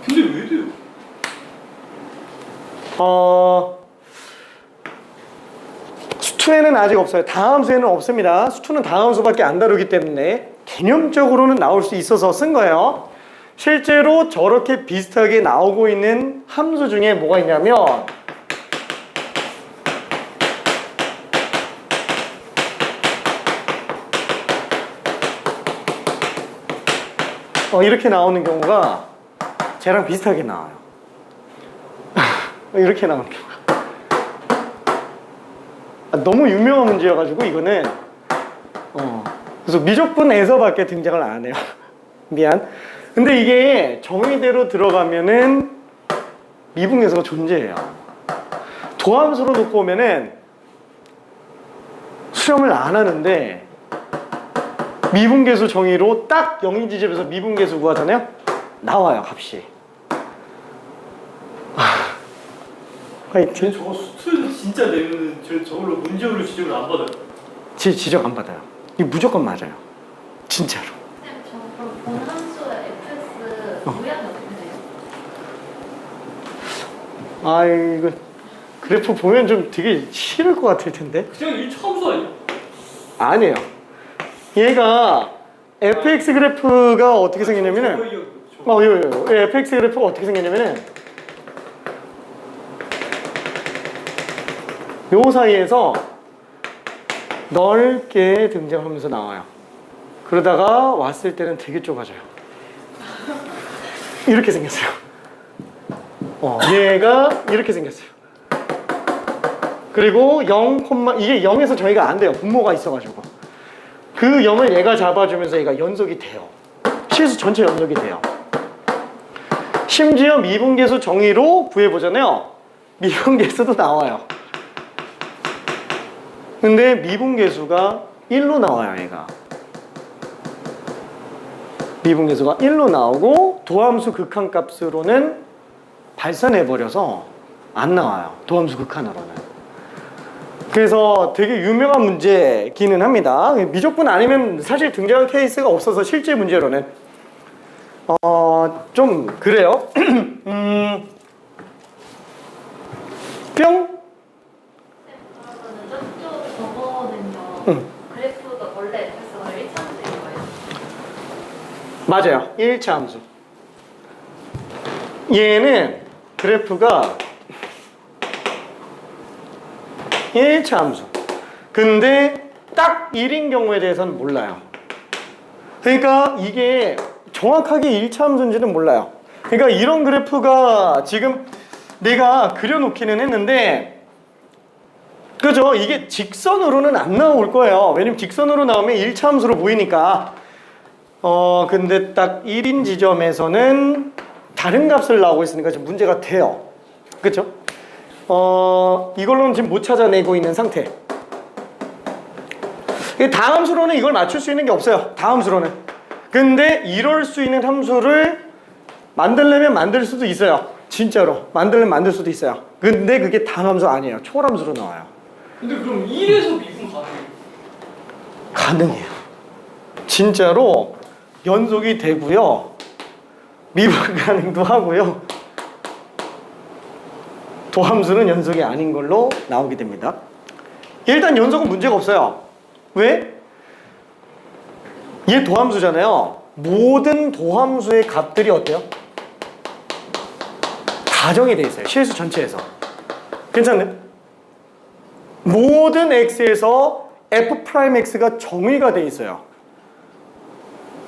근데 왜 돼요? 수투에는 아직 없어요. 다함수에는 없습니다. 수투는 다함수밖에 안 다루기 때문에 개념적으로는 나올 수 있어서 쓴 거예요. 실제로 저렇게 비슷하게 나오고 있는 함수 중에 뭐가 있냐면 이렇게 나오는 경우가 쟤랑 비슷하게 나와요. 이렇게 나오는 경우가 너무 유명한 문제여가지고 이거는 그래서 미적분에서밖에 등장을 안 해요. 미안. 근데 이게 정의대로 들어가면은 미분계수가 존재해요. 도함수로 놓고 오면은 수렴을 안 하는데 미분계수 정의로 딱 영인지점에서 미분계수 구하잖아요. 나와요, 값이. 근데 저거 수트에서 진짜 내면은 저걸로 문제으로 지적을 안 받아요. 지적 안 받아요. 이거 무조건 맞아요. 진짜로. 저 그럼 본함수의 fx 모양이 어떻게 돼요? 아 이거 그래프 보면 좀 되게 싫을 것 같을 텐데. 그냥 1차 함수 아니야? 아니에요. 얘가 fx 그래프가 어떻게 생겼냐면은 fx 그래프가 어떻게 생겼냐면은 요 사이에서 넓게 등장하면서 나와요. 그러다가 왔을 때는 되게 좁아져요. 이렇게 생겼어요. 얘가 이렇게 생겼어요. 그리고 0, 이게 0에서 저희가 안 돼요. 분모가 있어가지고. 그 0을 얘가 잡아주면서 얘가 연속이 돼요. 실수 전체 연속이 돼요. 심지어 미분계수 정의로 구해보잖아요. 미분계수도 나와요. 근데 미분계수가 1로 나와요, 얘가. 미분계수가 1로 나오고 도함수 극한값으로는 발산해버려서 안 나와요. 도함수 극한으로는. 그래서 되게 유명한 문제기는 합니다. 미적분 아니면 사실 등장한 케이스가 없어서 실제 문제로는 좀 그래요. 뿅? 그러면은 저쪽 저거는요. 그래프가 원래 fx가 1차원인 거예요? 맞아요. 1차 함수. 얘는 그래프가 1차 함수. 근데 딱 1인 경우에 대해서는 몰라요. 그러니까 이게 정확하게 1차 함수인지는 몰라요. 그러니까 이런 그래프가 지금 내가 그려놓기는 했는데 그죠? 이게 직선으로는 안 나올 거예요. 왜냐면 직선으로 나오면 1차 함수로 보이니까. 근데 딱 1인 지점에서는 다른 값을 나오고 있으니까 좀 문제가 돼요. 그쵸? 이걸로는 지금 못 찾아내고 있는 상태. 다함수로는 이걸 맞출 수 있는 게 없어요. 다함수로는. 근데 이럴 수 있는 함수를 만들려면 만들 수도 있어요. 진짜로. 만들려면 만들 수도 있어요. 근데 그게 다함수 아니에요. 초월함수로 나와요. 근데 그럼 1에서 미분 가능해요? 가능해요. 진짜로 연속이 되고요. 미분 가능도 하고요. 도함수는 연속이 아닌 걸로 나오게 됩니다. 일단 연속은 문제가 없어요. 왜? 얘 도함수잖아요. 모든 도함수의 값들이 어때요? 가정이 돼 있어요. 실수 전체에서. 괜찮네? 모든 x에서 f'x가 정의가 돼 있어요.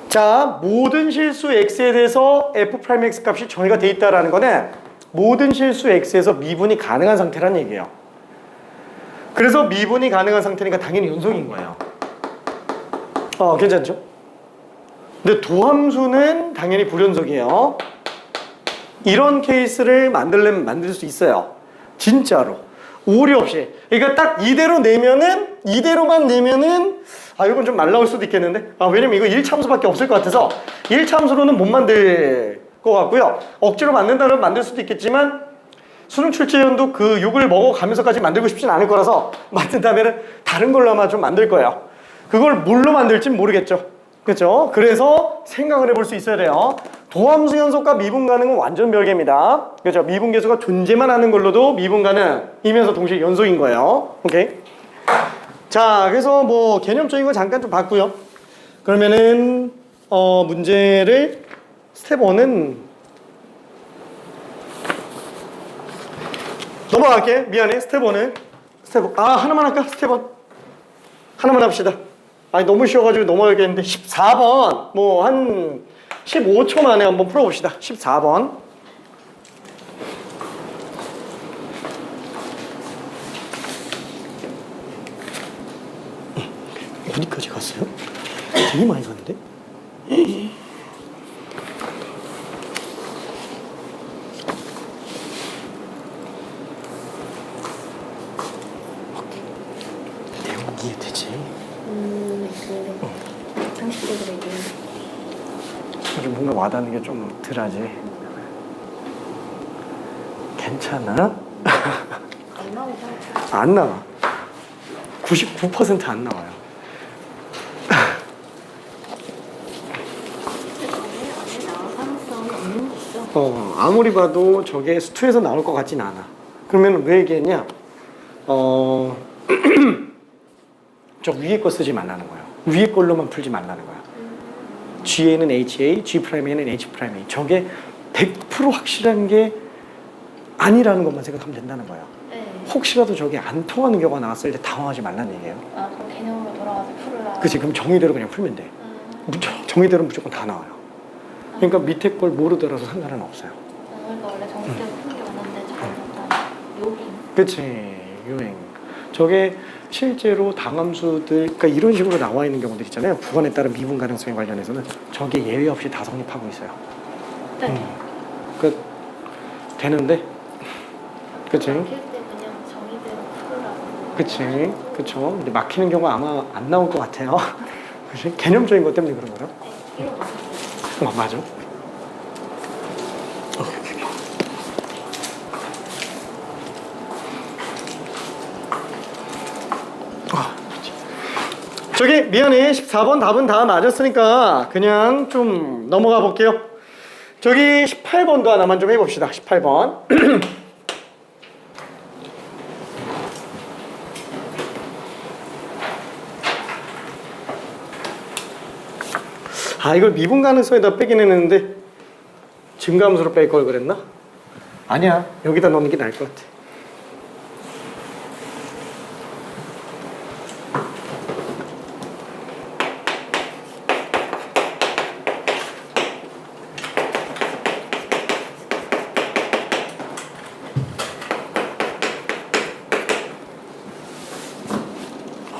자, 모든 실수 x에 대해서 f'x 값이 정의가 돼 있다라는 거는 모든 실수 x에서 미분이 가능한 상태란 얘기예요. 그래서 미분이 가능한 상태니까 당연히 연속인 거예요. 괜찮죠? 근데 도함수는 당연히 불연속이에요. 이런 케이스를 만들려면 만들 수 있어요. 진짜로. 오류 없이. 그러니까 딱 이대로만 내면은 이건 좀 말 나올 수도 있겠는데? 왜냐면 이거 1참수밖에 없을 것 같아서 1참수로는 못 만들 것 같고요. 억지로 만든다면 만들 수도 있겠지만 수능 출제위원도 그 욕을 먹어가면서까지 만들고 싶진 않을 거라서 만든다면 다른 걸로 아마 좀 만들 거예요. 그걸 뭘로 만들진 모르겠죠. 그렇죠? 그래서 생각을 해볼 수 있어야 돼요. 도함수 연속과 미분 가능은 완전 별개입니다. 그렇죠? 미분 계수가 존재만 하는 걸로도 미분 가능이면서 동시에 연속인 거예요. 오케이? 자, 그래서 뭐 개념적인 거 잠깐 좀 봤고요. 그러면은 문제를 스텝 1은 넘어갈게. 미안해. 스텝 1은 하나만 할까? 스텝 1 하나만 합시다. 너무 쉬워가지고 넘어가겠는데 14번 뭐 한 15초 만에 한번 풀어봅시다. 14번 어디까지 갔어요? 되게 많이 갔는데? 내용 이해되지? 좀 뭔가 와닿는 게 좀 덜하지. 괜찮아? 안 나오죠? 안 나와. 99% 안 나와요. 안에 나올 가능성이 없는 거죠? 아무리 봐도 저게 수투에서 나올 것 같진 않아. 그러면 왜 얘기했냐? 저 위에 거 쓰지 말라는 거야. 위에 걸로만 풀지 말라는 거야. G에는 HA, G'에는 H'A. 저게 100% 확실한 게 아니라는 것만 생각하면 된다는 거야. 네. 혹시라도 저게 안 통하는 경우가 나왔을 때 당황하지 말라는 얘기예요. 아, 그럼 개념으로 돌아가서 풀으라. 그치, 그럼 정의대로 그냥 풀면 돼. 정의대로 무조건 다 나와요. 그러니까 밑에 걸 모르더라도 상관은 없어요. 그러니까 원래 정식대로 푸는 게 맞는데 잘못한 요인. 그치, 유행. 저게 실제로 당함수들, 그러니까 이런 식으로 나와 있는 경우들 있잖아요. 구간에 따른 미분 가능성에 관련해서는 저게 예외 없이 다 성립하고 있어요. 네. 그 되는데, 그치? 막힐 때 그냥 정의대로 풀으라고. 그치, 그쵸. 근데 막히는 경우가 아마 안 나올 것 같아요. 그치? 개념적인 것 때문에 그런 거죠. 네, 이거 맞아요. 맞아. 저기 미안해 14번 답은 다 맞았으니까 그냥 좀 넘어가 볼게요. 저기 18번도 하나만 좀 해봅시다. 18번. 아, 이걸 미분 가능성에다 빼긴 했는데 증가함수로 뺄 걸 그랬나? 아니야, 여기다 넣는 게 나을 것 같아.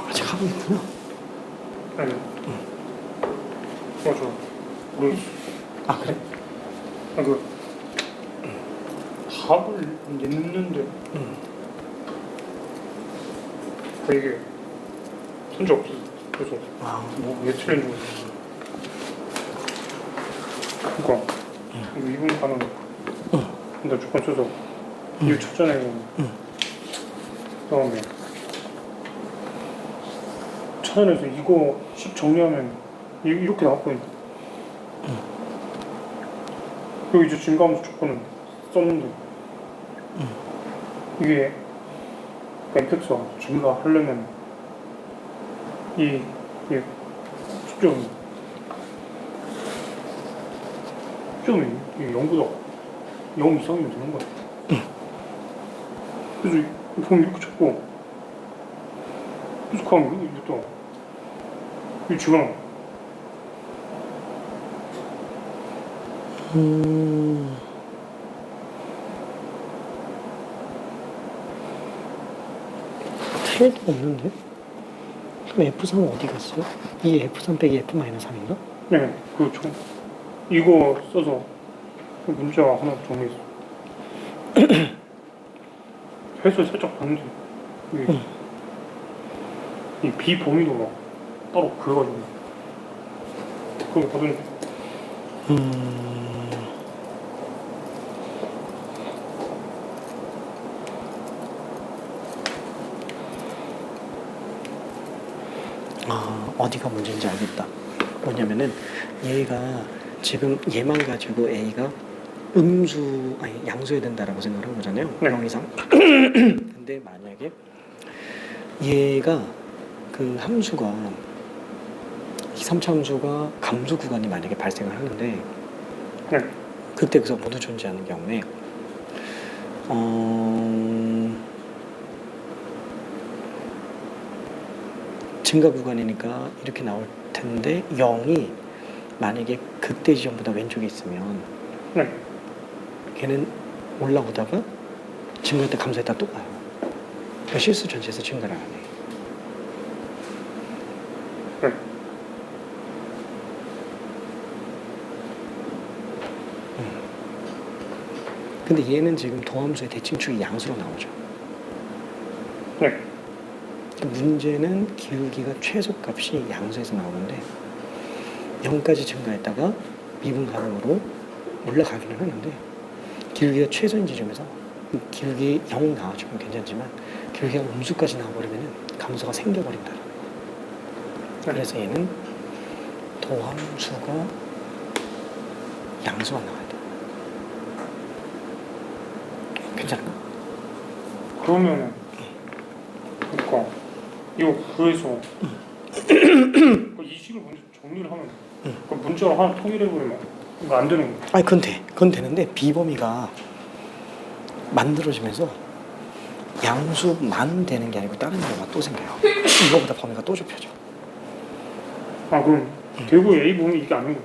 아직 하고 있구나. 아니. 저 모르겠어. 아, 그래? 답을 냈는데 이게 문제 없어. 그래서 왜 틀린지 모르겠어. 그러니까 이분 가는 근데 조건 써서 이유 찾아내고 그다음에 찾아내서 이거 10 정리하면 이렇게 나왔거든요. 그리고 이제 증가함수 조건은 썼는데 이게 fx가 증가하려면 이 수점이 0보다 0 이상이면 되는 거야. 그래서 보면 이렇게 찾고 그래서 가면 이것도 이 증가는 틀릴 데가 없는데? 그럼 F3은 어디 갔어요? 이 F3 빼기 F-3인가? 네, 이거 써서 문제 하나 정리했어. 해설 살짝 봤는데 이게 이 비범위도 막 따로 그려가지고 그거 보더니 어디가 문제인지 알겠다. 뭐냐면은 얘가 지금 얘만 가지고 A가 양수해야 된다라고 생각을 한 거잖아요. 네. 0 이상. 근데 만약에 얘가 그 함수가 이 3차 함수가 감수 구간이 만약에 발생을 하는데 네. 그때 그래서 모두 존재하는 경우에 증가 구간이니까 이렇게 나올 텐데 0이 만약에 극대 지점보다 왼쪽에 있으면 네. 걔는 올라오다가 증가할 때 감소했다 또 가요. 그러니까 실수 전체에서 증가를 안 해. 네. 근데 얘는 지금 도함수의 대칭축이 양수로 나오죠. 네. 문제는 기울기가 최소값이 양수에서 나오는데 0까지 증가했다가 미분 가능으로 올라가기는 하는데 기울기가 최소인 지점에서 기울기 0 나와주면 괜찮지만 기울기가 음수까지 나와버리면 감소가 생겨버린다. 그래서 얘는 도함수가 양수가 나와야 돼. 괜찮을까? 그러면 그러니까 이거 그래서 이 식을 먼저 정리를 하면 그 문자로 하나 통일해버리면 이거 안 되는 거야. 아니 그건 되는데 비범위가 만들어지면서 양수만 되는 게 아니고 다른 경우가 또 생겨요. 이거보다 범위가 또 좁혀져. 아 그럼 결국 A 보면 이게 아닌 거야.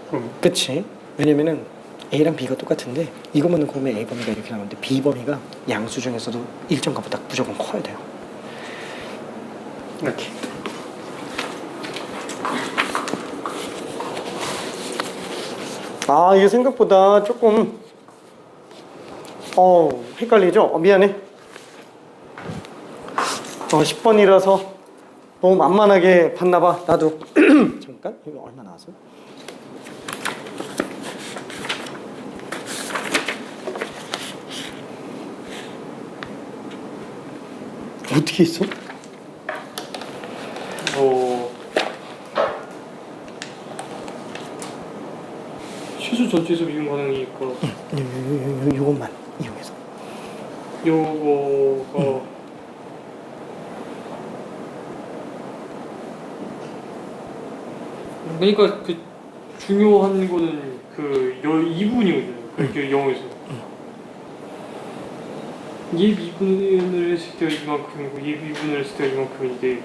그럼 그치? 왜냐면은 A랑 B가 똑같은데 이것만 놓고 보면 A 범위가 이렇게 나오는데 B 범위가 양수 중에서도 일정 값보다 무조건 커야 돼요. 이렇게. 아 이게 생각보다 조금 헷갈리죠? 미안해. 10번이라서 너무 만만하게 봤나봐. 나도 잠깐 이거 얼마 나왔어? 어떻게 있어? 최소 전체에서 미분 가능이니까 요것만 이용해서 요거가 그러니까 그 중요한 거는 그 2분이거든요. 그 영어에서 얘 미분을 했을 때가 이만큼이고 얘 미분을 했을 때가 이만큼인데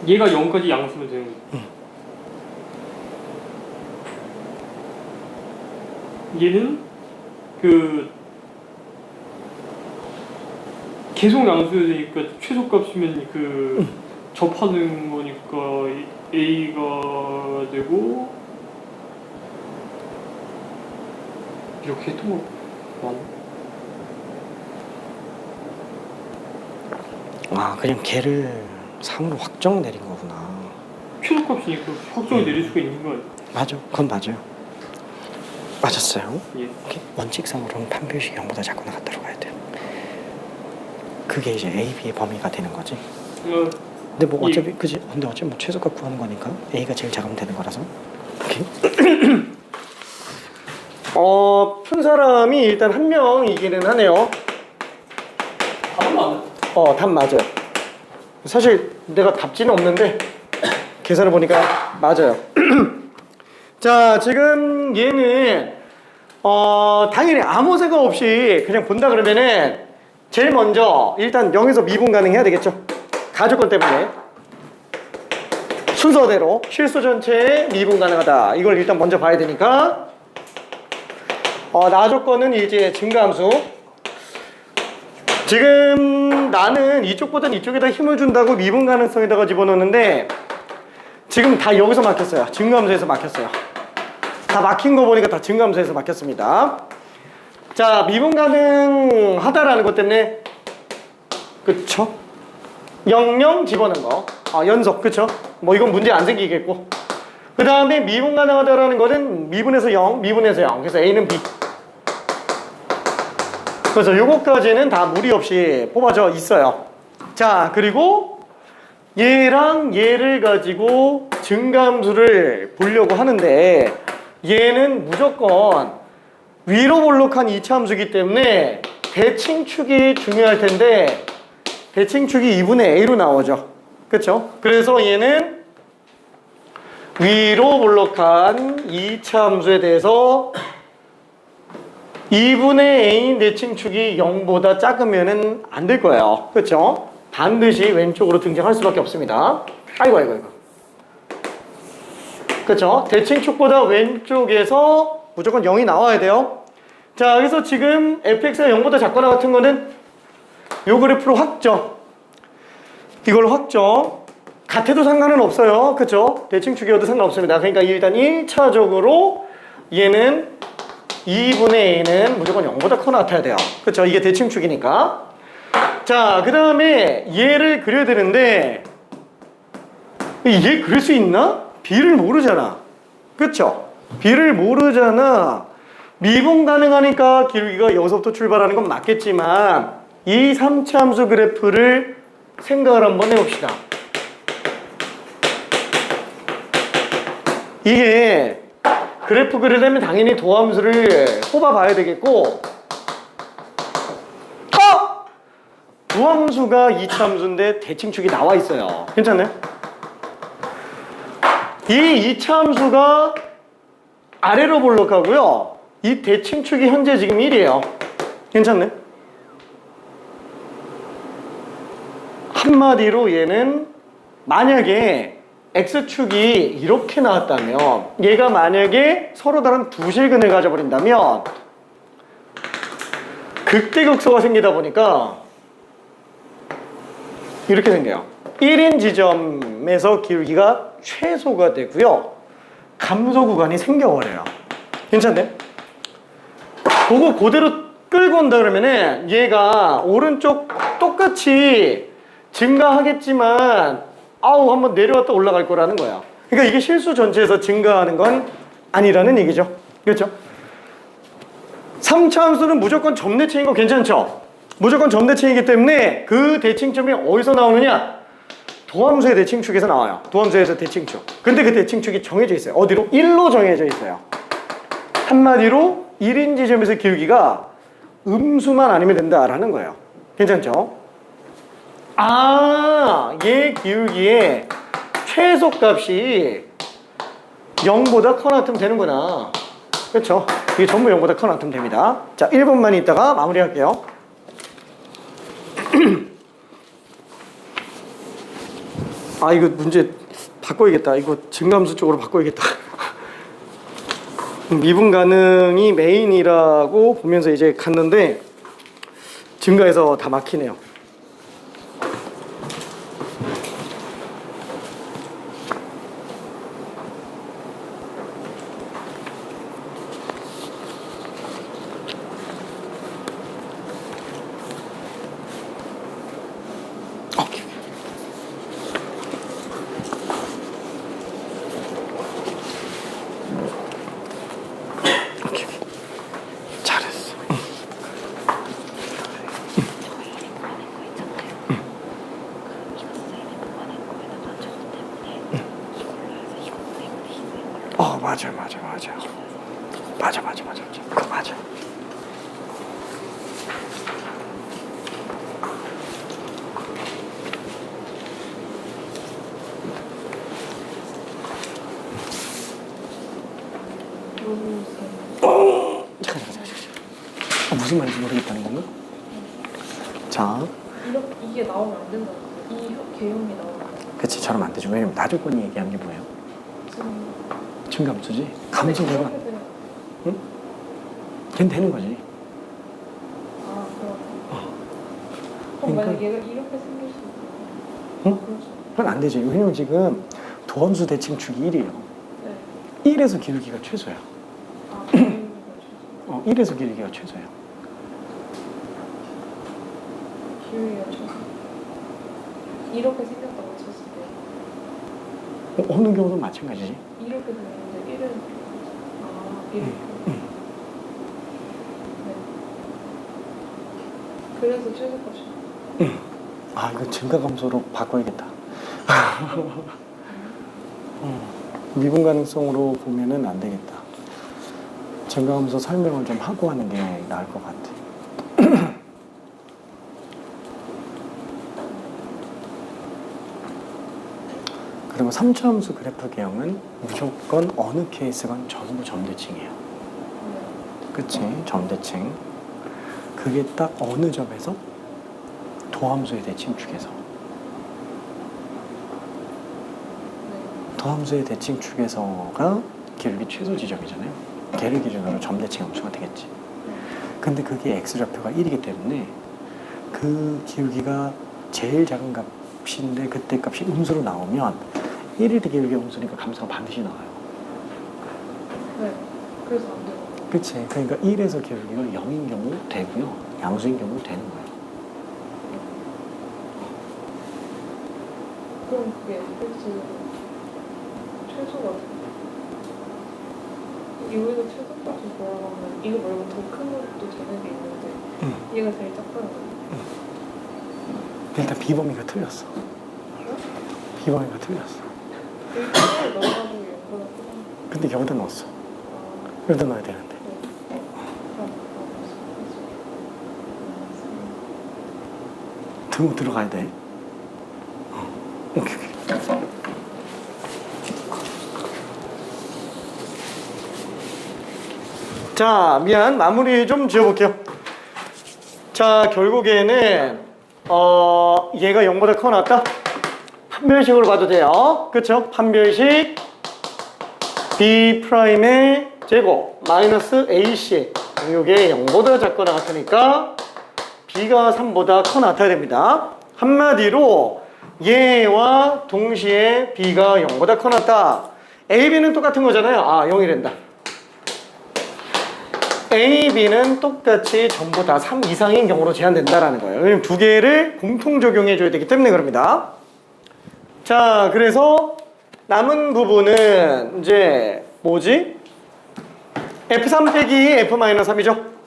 얘가 0까지 양수면 되는 거예요. 얘는 그 계속 양수여야 되니까 최소값이면 그 접하는 거니까 A가 되고 이렇게 했던 거 맞나? 아 그냥 걔를 3으로 확정 내린 거구나. 최소값이니까 확정을 내릴 수가 있는 거 아니야? 맞아, 그건 맞아요. 맞았어요. 예. 이렇게 원칙상으로는 판별식이 0보다 작거나 같다로 가야 돼요. 그게 이제 A, B의 범위가 되는 거지. 근데 뭐 어차피 그지. 근데 어차피 뭐 최소값 구하는 거니까 A가 제일 작으면 되는 거라서. 오케이. 푼 사람이 일단 한 명이기는 하네요. 답 맞아요. 사실 내가 답지는 없는데 계산을 보니까 맞아요. 자, 지금 얘는 당연히 아무 생각 없이 그냥 본다 그러면은 제일 먼저 일단 0에서 미분 가능해야 되겠죠. 가조건 때문에 순서대로 실수 전체에 미분 가능하다. 이걸 일단 먼저 봐야 되니까 나조건은 이제 증가함수. 지금 나는 이쪽보단 이쪽에다 힘을 준다고 미분 가능성에다가 집어넣는데 지금 다 여기서 막혔어요. 증가함수에서 막혔어요. 다 막힌 거 보니까 다 증가함수에서 막혔습니다. 자, 미분 가능하다라는 것 때문에 그쵸? 00 집어넣은 거 연속 그쵸? 뭐 이건 문제 안 생기겠고 그 다음에 미분 가능하다라는 거는 미분에서 0, 미분에서 0 그래서 A는 B 그래서 요거까지는 다 무리 없이 뽑아져 있어요. 자, 그리고 얘랑 얘를 가지고 증가함수를 보려고 하는데 얘는 무조건 위로 볼록한 이차함수이기 때문에 대칭축이 중요할 텐데 대칭축이 2분의 A로 나오죠. 그쵸? 그래서 얘는 위로 볼록한 이차함수에 대해서 2분의 A인 대칭축이 0보다 작으면은 안 될 거예요. 그쵸? 반드시 왼쪽으로 등장할 수밖에 없습니다. 아이고. 그쵸? 대칭축보다 왼쪽에서 무조건 0이 나와야 돼요. 자, 그래서 지금 fx가 0보다 작거나 같은 거는 요 그래프로 확정. 이걸 확정. 같아도 상관은 없어요. 그쵸? 대칭축이어도 상관없습니다. 그러니까 일단 1차적으로 얘는 2분의 A는 무조건 0보다 커나 같아야 돼요. 그쵸? 이게 대칭축이니까. 자, 그 다음에 얘를 그려야 되는데 얘 그릴 수 있나? B를 모르잖아. 그쵸? B를 모르잖아. 미분 가능하니까 기울기가 여기서부터 출발하는 건 맞겠지만 이 3차 함수 그래프를 생각을 한번 해봅시다. 이게 그래프 그리려면 당연히 도함수를 뽑아봐야 되겠고, 도함수가 이차함수인데 대칭축이 나와 있어요. 괜찮나요? 이 이차함수가 아래로 볼록하고요. 이 대칭축이 현재 지금 1이에요. 괜찮네? 한마디로 얘는 만약에 X축이 이렇게 나왔다면, 얘가 만약에 서로 다른 두 실근을 가져버린다면 극대극소가 생기다 보니까 이렇게 생겨요. 1인 지점에서 기울기가 최소가 되고요. 감소 구간이 생겨버려요. 괜찮네? 그거 그대로 끌고 온다 그러면은 얘가 오른쪽 똑같이 증가하겠지만 한번 내려왔다 올라갈 거라는 거야. 그러니까 이게 실수 전체에서 증가하는 건 아니라는 얘기죠. 그렇죠? 3차 함수는 무조건 점대칭인 거 괜찮죠? 무조건 점대칭이기 때문에 그 대칭점이 어디서 나오느냐? 도함수의 대칭축에서 나와요. 도함수에서 대칭축. 근데 그 대칭축이 정해져 있어요. 어디로? 1로 정해져 있어요. 한마디로 1인 지점에서 기울기가 음수만 아니면 된다라는 거예요. 괜찮죠? 얘 기울기의 최소값이 0보다 커 놔두면 되는구나. 그렇죠? 이게 전부 0보다 커 놔두면 됩니다. 자, 1분만 있다가 마무리할게요. 이거 문제 바꿔야겠다. 이거 증감수 쪽으로 바꿔야겠다. 미분 가능이 메인이라고 보면서 이제 갔는데 증가해서 다 막히네요. 맞아. 그거 맞아. 잠깐. 무슨 말인지 모르겠다는 건가? 자. 이게 나오면 안 된다고. 이 개형이 나오면. 그치, 저러면 안 되죠. 왜냐면 나조건이 얘기한 게 뭐예요? 증감수지? 감소 구간. 응? 걔는 되는 거지. 그럼 만약 얘가 이렇게 생길 수 있어. 응? 그건 안 되지. 왜냐면 지금 도함수 대칭축이 1이에요. 네. 1에서 기울기가 최소야. 1에서 기울기가 최소야. 기울기가 최소. 이렇게 생겼다고 쳤을 때. 어느 경우도 마찬가지지. 이렇게 생겼는데 1은 이렇게. 네. 그래서 최소값이. 이거 증가감소로 바꿔야겠다. 미분 가능성으로 보면은 안 되겠다. 증가감소 설명을 좀 하고 하는 게 나을 것 같아. 그리고 3차 함수 그래프 개형은 무조건 어느 케이스건 전부 점대칭이에요. 그치? 점대칭. 그게 딱 어느 점에서? 도함수의 대칭축에서. 도함수의 대칭축에서가 기울기 최소 지점이잖아요. 걔를 기준으로 점대칭 함수가 되겠지. 근데 그게 x좌표가 1이기 때문에 그 기울기가 제일 작은 값인데 그때 값이 음수로 나오면 1의 기울기가 음수니까 감소가 반드시 나와요. 네. 그래서 안 돼요. 그치. 그러니까 1에서 기울기가 0인 경우 되고요. 양수인 경우 되는 거예요. 그럼 그게 x 최소가 이거에서 최소값이 돌아가면 이거 말고 더 큰 것도 되는 게 있는데 얘가 제일 작다는 거예요. 일단 비범위가 틀렸어. 비범위가 틀렸어. 일단을 넣어가지고 연구를 하는. 근데 여기다 넣었어. 여기다 넣어야 되는데. 들어가야 돼. 오케이. 자, 미안. 마무리 좀 지어볼게요. 자, 결국에는 얘가 0보다 커 낫다? 판별식으로 봐도 돼요. 그쵸? 판별식 B'의 제곱 마이너스 AC 이게 0보다 작거나 같으니까 B가 3보다 커 나타야 됩니다. 한마디로 얘와 동시에 B가 0보다 커 낫다. A, B는 똑같은 거잖아요. 아, 0이 된다. A, B는 똑같이 전부 다 3 이상인 경우로 제한된다라는 거예요. 왜냐면 두 개를 공통 적용해줘야 되기 때문에 그럽니다. 자, 그래서 남은 부분은 이제 뭐지? F3 빼기 F-3이죠?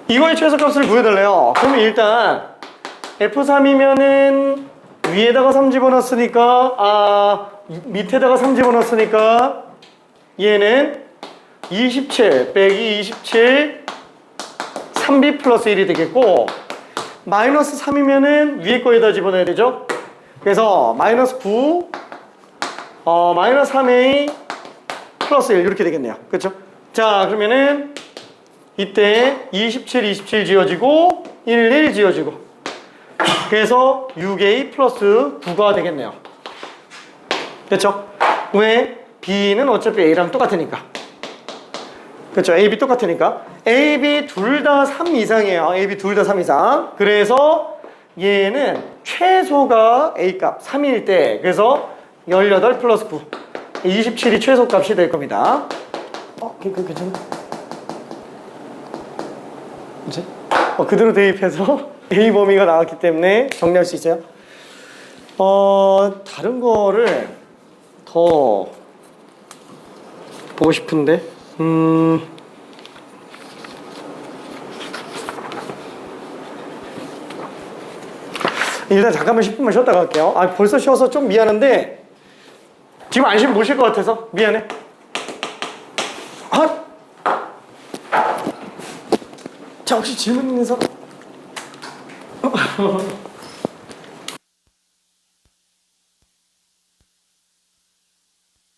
이거의 최소값을 구해달래요. 그러면 일단 F3이면은 위에다가 3 집어넣었으니까 밑에다가 3 집어넣었으니까 얘는 27 빼기 27 3B 플러스 1이 되겠고 마이너스 3이면은 위에 거에다 집어넣어야 되죠. 그래서 마이너스 9 마이너스 3A 플러스 1 이렇게 되겠네요. 그렇죠? 자, 그러면은 이때 27 27 지워지고 11 지워지고 그래서 6A 플러스 9가 되겠네요. 그렇죠? 왜? B는 어차피 A랑 똑같으니까. 그렇죠? A, B 똑같으니까. A, B 둘 다 3 이상이에요. A, B 둘 다 3 이상. 그래서 얘는 최소가 A 값 3일 때 그래서 18 플러스 9 27이 최소값이 될 겁니다. 괜찮아? 이제 그대로 대입해서 A 범위가 나왔기 때문에 정리할 수 있어요. 다른 거를 더 보고 싶은데 일단 잠깐만 10분만 쉬었다 갈게요. 벌써 쉬어서 좀 미안한데 지금 안심 못 쉴 것 같아서 미안해. 자, 혹시 질문 있는 사람?